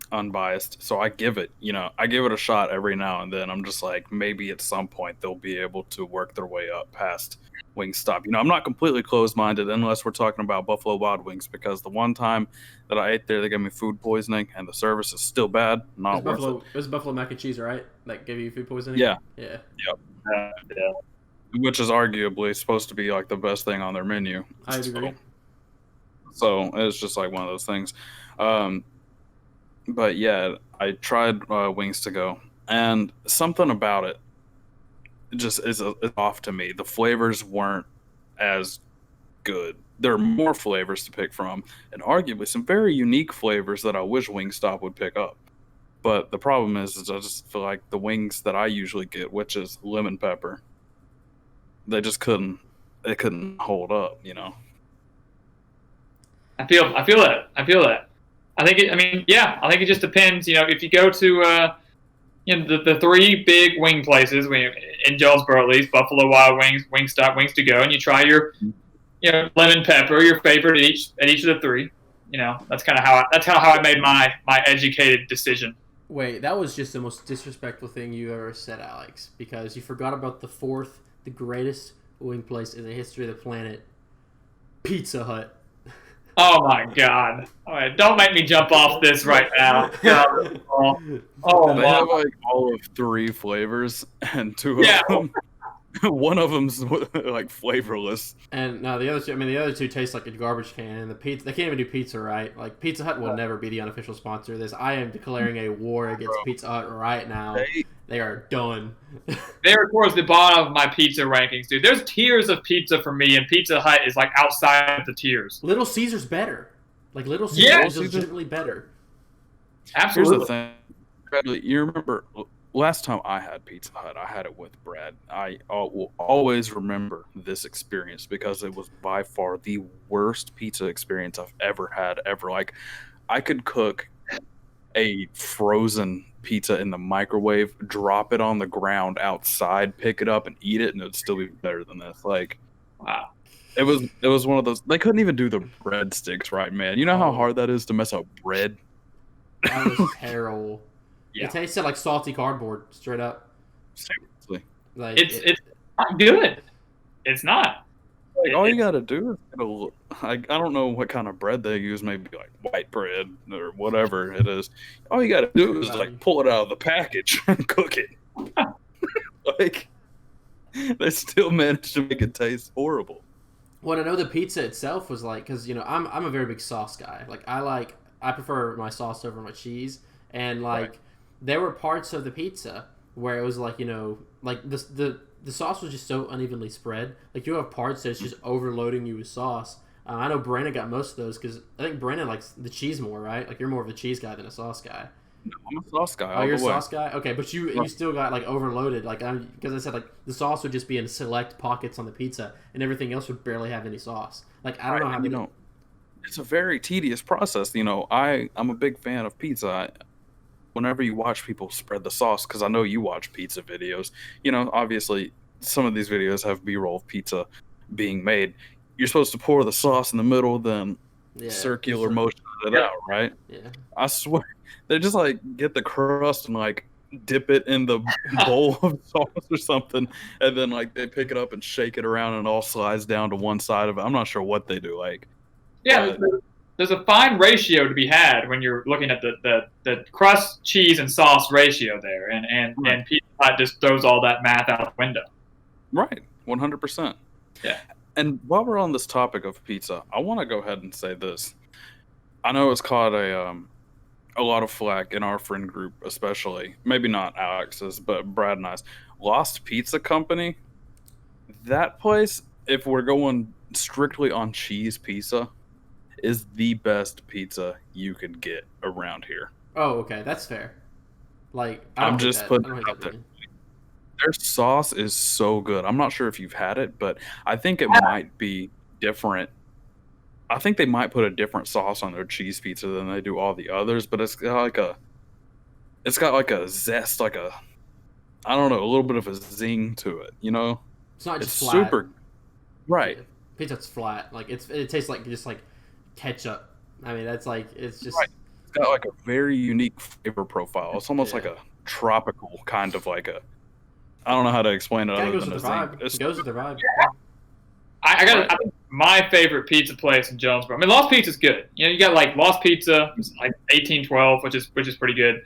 unbiased, so I give it a shot every now and then. I'm just like, maybe at some point they'll be able to work their way up past Wingstop. I'm not completely closed-minded unless we're talking about Buffalo Wild Wings, because the one time that I ate there, they gave me food poisoning, and the service is still bad. Not worth it. It was Buffalo mac and cheese, right? That gave you food poisoning? Yeah. Yeah. Yep. Yeah. Which is arguably supposed to be like the best thing on their menu. I agree. So it's just like one of those things. But yeah, I tried Wings to Go, and something about it just is off to me. The flavors weren't as good. There are more flavors to pick from, and arguably some very unique flavors that I wish Wingstop would pick up. But the problem is I just feel like the wings that I usually get, which is lemon pepper, they just couldn't hold up. I feel that. I think it just depends. If you go to the three big wing places in Jonesboro, at least Buffalo Wild Wings, Wingstop, Wings to Go, and you try your lemon pepper, your favorite at each of the three. That's kind of how I made my educated decision. Wait, that was just the most disrespectful thing you ever said, Alex, because you forgot about the greatest wing place in the history of the planet, Pizza Hut. Oh my God! All right, don't make me jump off this right now. Oh they have like all of 3 flavors, and 2 of them, one of them's like flavorless. And no, the other two taste like a garbage can. And the pizza, they can't even do pizza right. Like Pizza Hut will never be the unofficial sponsor of this. I am declaring a war against Pizza Hut right now. They are done. They're towards the bottom of my pizza rankings, dude. There's tiers of pizza for me, and Pizza Hut is like outside of the tiers. Little Caesar's better. Like Little Caesar is legitimately better. Absolutely. Here's the thing. You remember last time I had Pizza Hut, I had it with Brad. I will always remember this experience because it was by far the worst pizza experience I've ever had ever. Like, I could cook a frozen pizza in the microwave, drop it on the ground outside, pick it up and eat it, and it'd still be better than this. Like, wow. It was one of those. They couldn't even do the breadsticks right, man. You know how hard that is to mess up bread? That was terrible. Yeah. It tasted like salty cardboard, straight up. Seriously. Like it's not good. It's not. Like, all you gotta do is get I don't know what kind of bread they use, maybe like white bread or whatever it is. All you gotta do is like pull it out of the package and cook it. Like, they still managed to make it taste horrible. Well, I know the pizza itself was like, because I'm a very big sauce guy. Like I prefer my sauce over my cheese, and like there were parts of the pizza where it was like like the sauce was just so unevenly spread. Like you have parts that's just overloading you with sauce. I know Brandon got most of those because I think Brandon likes the cheese more, right? Like you're more of a cheese guy than a sauce guy. No, I'm a sauce guy. Oh, you're a sauce guy? Okay, but you still got like overloaded. Like because I said like the sauce would just be in select pockets on the pizza, and everything else would barely have any sauce. Like I don't know how it's a very tedious process. I'm a big fan of pizza. Whenever you watch people spread the sauce, because I know you watch pizza videos, obviously some of these videos have B-roll of pizza being made. You're supposed to pour the sauce in the middle, then Yeah, circular like, motion it out, right? yeah. I swear, they just like get the crust and like dip it in the bowl of sauce or something, and then like they pick it up and shake it around and it all slides down to one side of it. I'm not sure what they do, like, Yeah, but there's a fine ratio to be had when you're looking at the crust, cheese, and sauce ratio there, and Pizza Hut just throws all that math out the window. right, 100%. Yeah. And while we're on this topic of pizza, I want to go ahead and say this. I know it's caught a lot of flack in our friend group, especially maybe not Alex's, but Brad and I's. Lost Pizza Company. That place, if we're going strictly on cheese pizza, is the best pizza you could get around here. Oh, okay, that's fair. Like, I don't I'm hate just that. putting I don't it hate out that there. opinion. Their sauce is so good. I'm not sure if you've had it, but I think it might be different. I think they might put a different sauce on their cheese pizza than they do all the others, but it's got like a zest, like a, I don't know, a little bit of a zing to it, you know? It's not It's just flat. super right. Yeah. Pizza's flat. Like it tastes like just like ketchup. I mean, that's like it's just. Right. It's got like a very unique flavor profile. It's almost like Yeah. a tropical kind of like a, I don't know how to explain it Kind other of goes than with a the zing. vibe. It goes with the vibe. I got Right. I think my favorite pizza place in Jonesboro. I mean, Lost Pizza's good. You know, you got like Lost Pizza, like 1812, which is pretty good.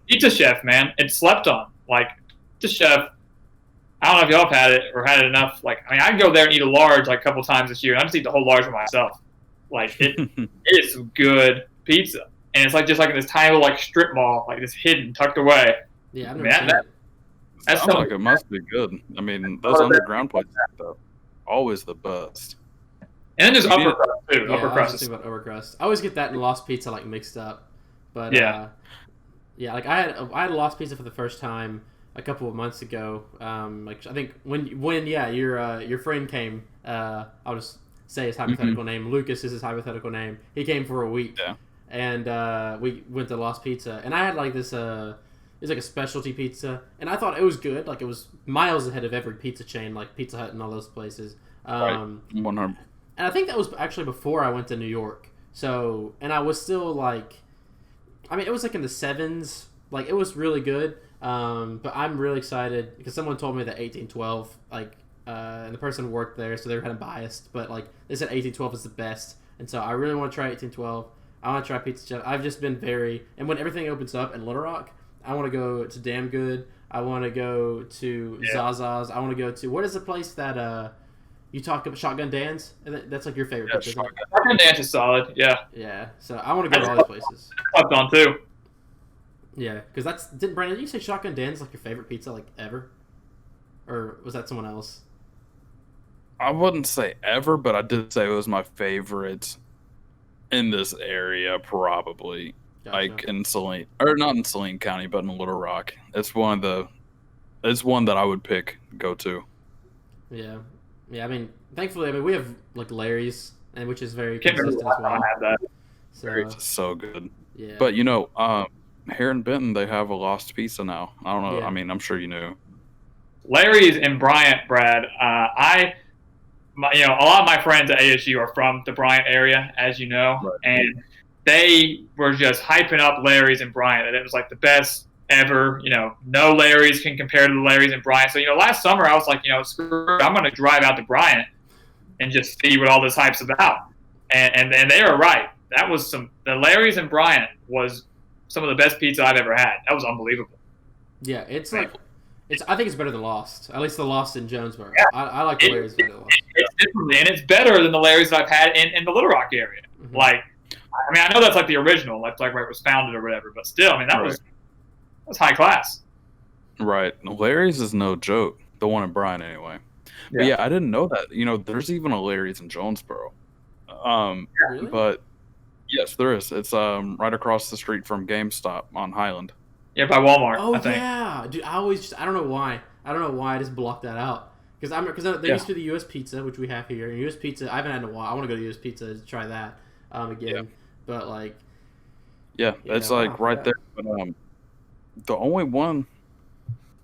Pizza Chef, man, it's slept on. Like Pizza Chef, I don't know if y'all have had it or had it enough. Like, I mean, I can go there and eat a large like a couple times this year, and I just eat the whole large for myself. Like it is good pizza, and it's like just like in this tiny little like strip mall, like this hidden, tucked away. Yeah, I've never Man, seen that- it. That's Sounds like something. it must be good. I mean, those underground places, though, always the best. And then there's You upper did- crust too. Yeah, Upper I was crust just is thinking about overcrust. I always get that and Lost Pizza like mixed up, but Yeah. yeah, like I had Lost Pizza for the first time a couple of months ago. Like I think when yeah your friend came. I'll just say his hypothetical name. Lucas is his hypothetical name. He came for a week. Yeah. And we went to Lost Pizza, and I had like this. It was like a specialty pizza, and I thought it was good. Like it was miles ahead of every pizza chain, like Pizza Hut and all those places. Right. 100. And I think that was actually before I went to New York. So, and I was still like, I mean, it was like in the sevens. Like it was really good. But I'm really excited because someone told me that 1812, like, and the person worked there, so they were kind of biased. But like they said, 1812 is the best, and so I really want to try 1812. I want to try Pizza Chef. I've just been and when everything opens up in Little Rock, I want to go to Damn Good. I want to go to Zaza's. I want to go to, what is the place that you talked about, Shotgun Dan's? That's like your favorite pizza, isn't it? Shotgun Dance is solid. Yeah, Yeah. So I want to go to all these places. slept on too. Yeah, because didn't Brandon, did you say Shotgun Dan's like your favorite pizza like ever, or was that someone else? I wouldn't say ever, but I did say it was my favorite in this area, probably. Gotcha. Like in Saline, or not in Saline County, but in Little Rock. It's one that I would pick go to. Yeah. I mean, thankfully, we have like Larry's, and which is very Can't remember consistent as the last time well. I had that. So It's so good. yeah. But you know, here in Benton, they have a Lost Pizza now. I don't know. Yeah. I mean, I'm sure you knew. Larry's in Bryant, Brad. A lot of my friends at ASU are from the Bryant area, as you know, Right. and they were just hyping up Larry's in Bryant, and it was like the best ever. You know, no Larry's can compare to the Larry's in Bryant. So, last summer I was like, screw it, I'm going to drive out to Bryant and just see what all this hype's about. And they were right. That was the Larry's in Bryant was some of the best pizza I've ever had. That was unbelievable. Yeah, it's like I think it's better than Lost. At least the Lost in Jonesboro. Yeah. I like the Larry's better than Lost. It's different, and it's better than the Larry's that I've had in the Little Rock area. Mhm. Like, I mean, I know that's like the original, like where it was founded or whatever, but still, I mean, that was high class. Right. Larry's is no joke. The one in Bryan, anyway. But yeah, I didn't know that. There's even a Larry's in Jonesboro. Really? But yes, there is. It's right across the street from GameStop on Highland. Yeah, by Walmart. Oh I think. yeah, dude. I don't know why. I just blocked that out because there used to be the U.S. Pizza, which we have here. And U.S. Pizza, I haven't had in a while. I want to go to U.S. Pizza to try that again. Yeah. But like, Yeah, it's like right there. But the only one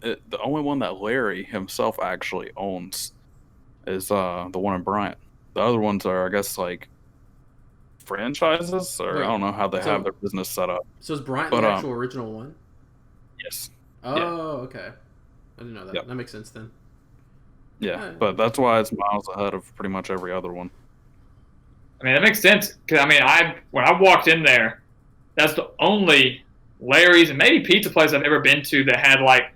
that Larry himself actually owns is the one in Bryant. The other ones are, I guess, like franchises, or Wait, I don't know how they so- have their business set up. So is Bryant But, the actual original one? Yes. Oh, Yeah. okay. I didn't know that. Yep. That makes sense then. Yeah, but that's why it's miles ahead of pretty much every other one. I mean, that makes sense because I mean, when I walked in there, that's the only Larry's and maybe pizza place I've ever been to that had like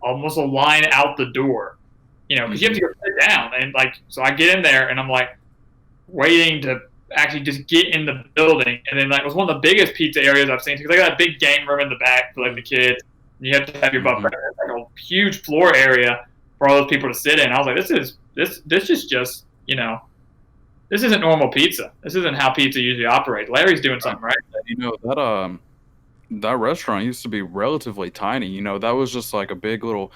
almost a line out the door. You know, because you have to go sit down and like. So I get in there and I'm like waiting to actually just get in the building, and then like it was one of the biggest pizza areas I've seen because they got a big game room in the back for like the kids. And you have to have your buffet. It's like a huge floor area for all those people to sit in. I was like, this is just this isn't normal pizza. This isn't how pizza usually operates. Larry's doing something right. You know that restaurant used to be relatively tiny. You know, that was just like a big little.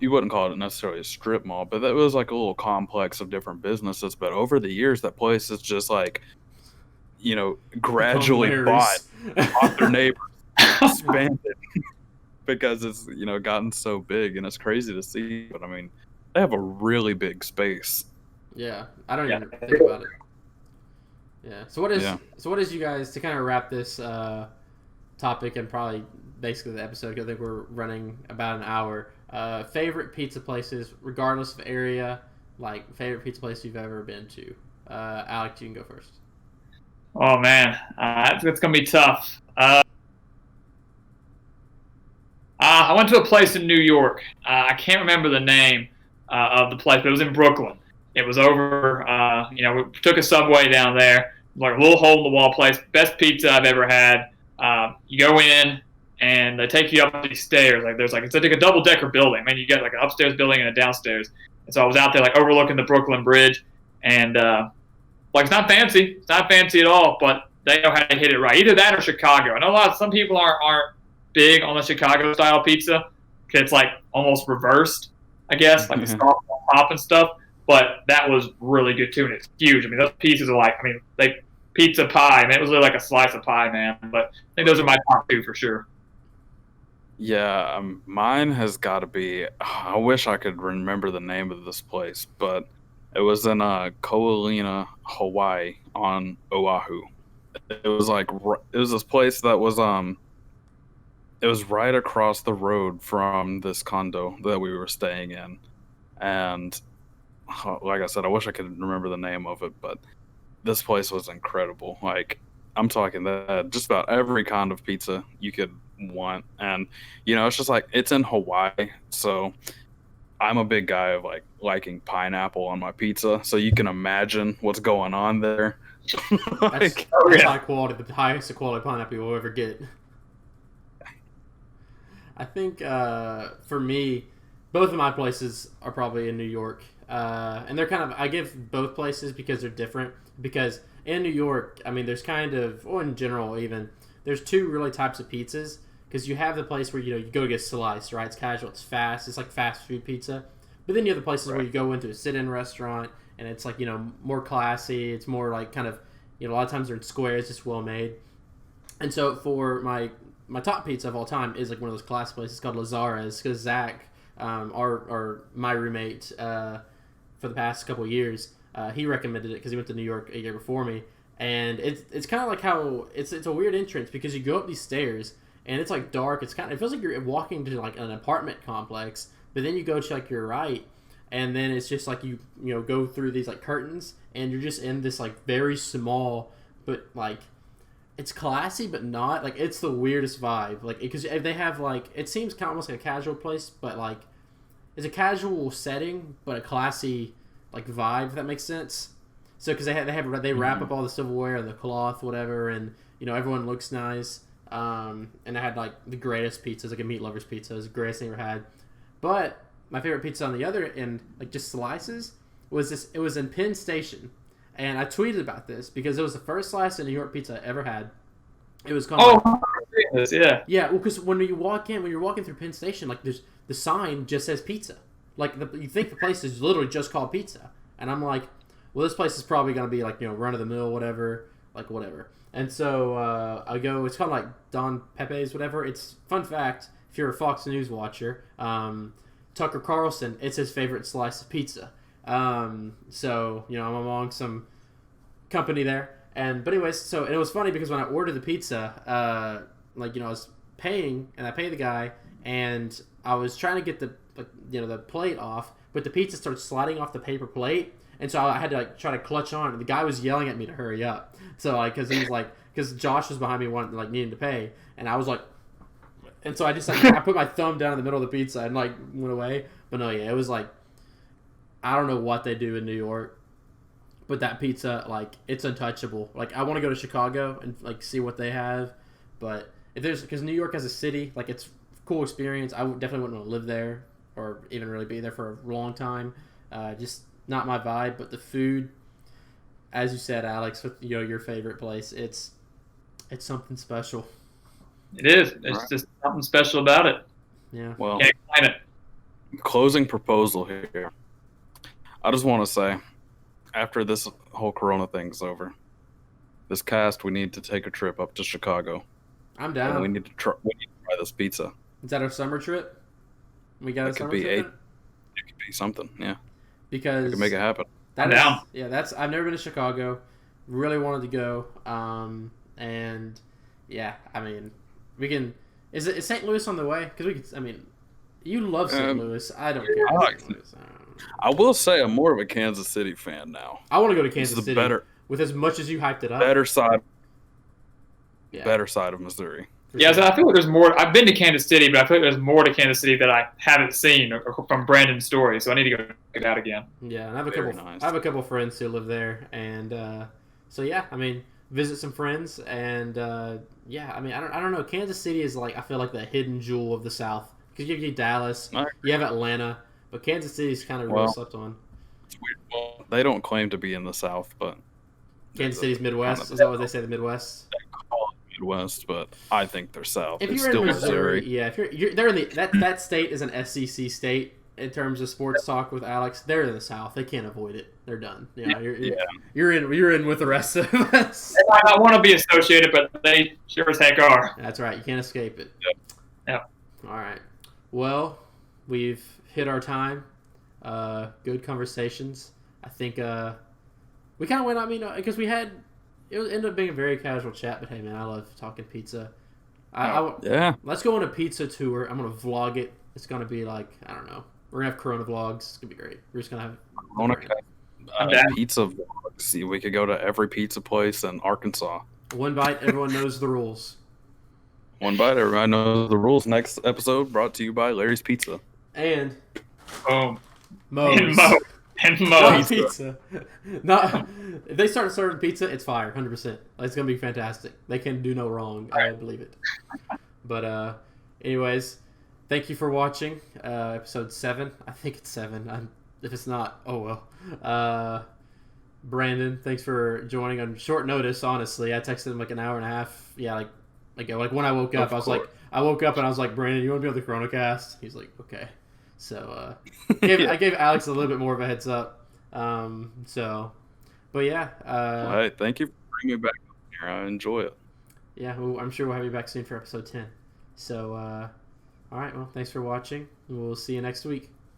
You wouldn't call it necessarily a strip mall, but that was like a little complex of different businesses. But over the years, that place is just like, gradually bought their neighbors, expanded because it's gotten so big, and it's crazy to see. But I mean, they have a really big space. Yeah, I don't even think about it. Yeah. So what is you guys, to kind of wrap this topic and probably basically the episode, because I think we're running about an hour. Favorite pizza places, regardless of area, like favorite pizza place you've ever been to. Alex, you can go first. Oh man, it's gonna be tough. I went to a place in New York. I can't remember the name of the place, but it was in Brooklyn. It was over. We took a subway down there, like a little hole in the wall place. Best pizza I've ever had. You go in and they take you up these stairs. It's like a double decker building. Man, you got like an upstairs building and a downstairs. And so I was out there like overlooking the Brooklyn Bridge, and it's not fancy. It's not fancy at all, but they know how to hit it right. Either that or Chicago. I know some people aren't big on the Chicago style pizza because it's like almost reversed, I guess, like the soft on top and stuff. But that was really good too, and it's huge. I mean, those pieces are like pizza pie. Man, it was really like a slice of pie, man. But I think those are my top two for sure. Yeah, mine has got to be. I wish I could remember the name of this place, but it was in Koalina, Hawaii, on Oahu. It was this place that was it was right across the road from this condo that we were staying in, and like I said, I wish I could remember the name of it, but this place was incredible. Like, I'm talking that just about every kind of pizza you could want, and it's just like, it's in Hawaii, so I'm a big guy of liking pineapple on my pizza, so you can imagine what's going on there. That's high quality, the highest quality pineapple you'll ever get. I think for me, both of my places are probably in New York. And they're I give both places because they're different. Because in New York, I mean, there's or in general even, there's two really types of pizzas. Because you have the place where, you go to get sliced, right? It's casual, it's fast, it's like fast food pizza. But then you have the places where you go into a sit-in restaurant, and it's like, more classy. It's more like kind of, a lot of times they're in squares, just well made. And so for my top pizza of all time is like one of those class places called Lazara's, because Zach, my roommate for the past couple of years, he recommended it because he went to New York a year before me, and it's kind of like how it's a weird entrance because you go up these stairs and it's like dark. It feels like you're walking to like an apartment complex, but then you go to like your right, and then it's just like you go through these like curtains, and you're just in this like very small, but like it's classy but not, like it's the weirdest vibe, like because they have like, it seems kind of almost like a casual place, but like it's a casual setting but a classy like vibe, if that makes sense. So because they wrap up all the silverware and the cloth, whatever, and everyone looks nice. And I had like the greatest pizzas, like a meat lover's pizza. It was the greatest thing I ever had. But my favorite pizza on the other end, like just slices, was this. It was in Penn Station, and I tweeted about this because it was the first slice of New York pizza I ever had. It was called. Yeah. Yeah, well, because when you're walking through Penn Station, like there's the sign just says pizza. Like you think the place is literally just called pizza, and I'm like, well, this place is probably gonna be like run of the mill, whatever. And so I go. It's called like Don Pepe's, whatever. It's fun fact. If you're a Fox News watcher, Tucker Carlson, it's his favorite slice of pizza. So I'm among some company there, But anyways, so and it was funny because when I ordered the pizza, like I was paying and I paid the guy and I was trying to get the plate off, but the pizza started sliding off the paper plate, and so I had to try to clutch on. And the guy was yelling at me to hurry up. So because Josh was behind me needing to pay, and I was like, and so I just I put my thumb down in the middle of the pizza and went away. But no, yeah, it was I don't know what they do in New York, but that pizza it's untouchable. I want to go to Chicago and see what they have, but because New York as a city, it's a cool experience. I definitely wouldn't want to live there or even really be there for a long time. Just not my vibe. But the food, as you said, Alex, with your favorite place, it's something special. It is. It's just something special about it. Yeah. Well, can't explain it. Closing proposal here. I just want to say, after this whole Corona thing's over, this cast, we need to take a trip up to Chicago. I'm down. And we need to try this pizza. Is that our summer trip? We got a summer trip? It could be something, yeah. Because we can make it happen. I'm down. Yeah, I've never been to Chicago. Really wanted to go. And yeah, I mean, we can. Is St. Louis on the way? Because we could. I mean, you love St. Louis. I don't care. I will say I'm more of a Kansas City fan now. I want to go to Kansas City. With as much as you hyped it up. Better side of Missouri. Yeah, so I feel like there's more. I've been to Kansas City, but I feel like there's more to Kansas City that I haven't seen from Brandon's story. So I need to go check it out again. Yeah, and I have a couple friends who live there, and so yeah, I mean, visit some friends, and yeah, I mean, I don't know. Kansas City is I feel like the hidden jewel of the South because you have Dallas, you have Atlanta, but Kansas City is kind of really slept on. It's weird. Well, they don't claim to be in the South, but Kansas City's Midwest. Is that what they say? The Midwest. Midwest, but I think they're South. If it's you're still in Missouri, Missouri. yeah, if they're in that state is an SEC state in terms of sports talk with Alex. They're in the South. They can't avoid it. They're done. You're in with the rest of us. They might not want to be associated, but they sure as heck are. That's right. You can't escape it. Yep. All right. Well, we've hit our time. Good conversations. I think we kind of went. I mean, because it ended up being a very casual chat, but hey, man, I love talking pizza. Yeah. Let's go on a pizza tour. I'm going to vlog it. It's going to be I don't know. We're going to have Corona vlogs. It's going to be great. We're just going to have pizza vlogs. We could go to every pizza place in Arkansas. One bite, everyone knows the rules. One bite, everyone knows the rules. Next episode brought to you by Larry's Pizza. And Moe's. And Moe's pizza. No, if they start serving pizza, it's fire, 100%. It's gonna be fantastic. They can do no wrong. I believe it. But anyways, thank you for watching episode 7. I think it's 7. If it's not, oh well. Brandon, thanks for joining on short notice. Honestly, I texted him an hour and a half. Yeah, when I woke up, I woke up and I was like, Brandon, you want to be on the CoronaCast? He's like, okay. So I gave Alex a little bit more of a heads up. But yeah. Hey, thank you for bringing me back here. I enjoy it. Yeah, well, I'm sure we'll have you back soon for episode 10. So, all right. Well, thanks for watching. We'll see you next week.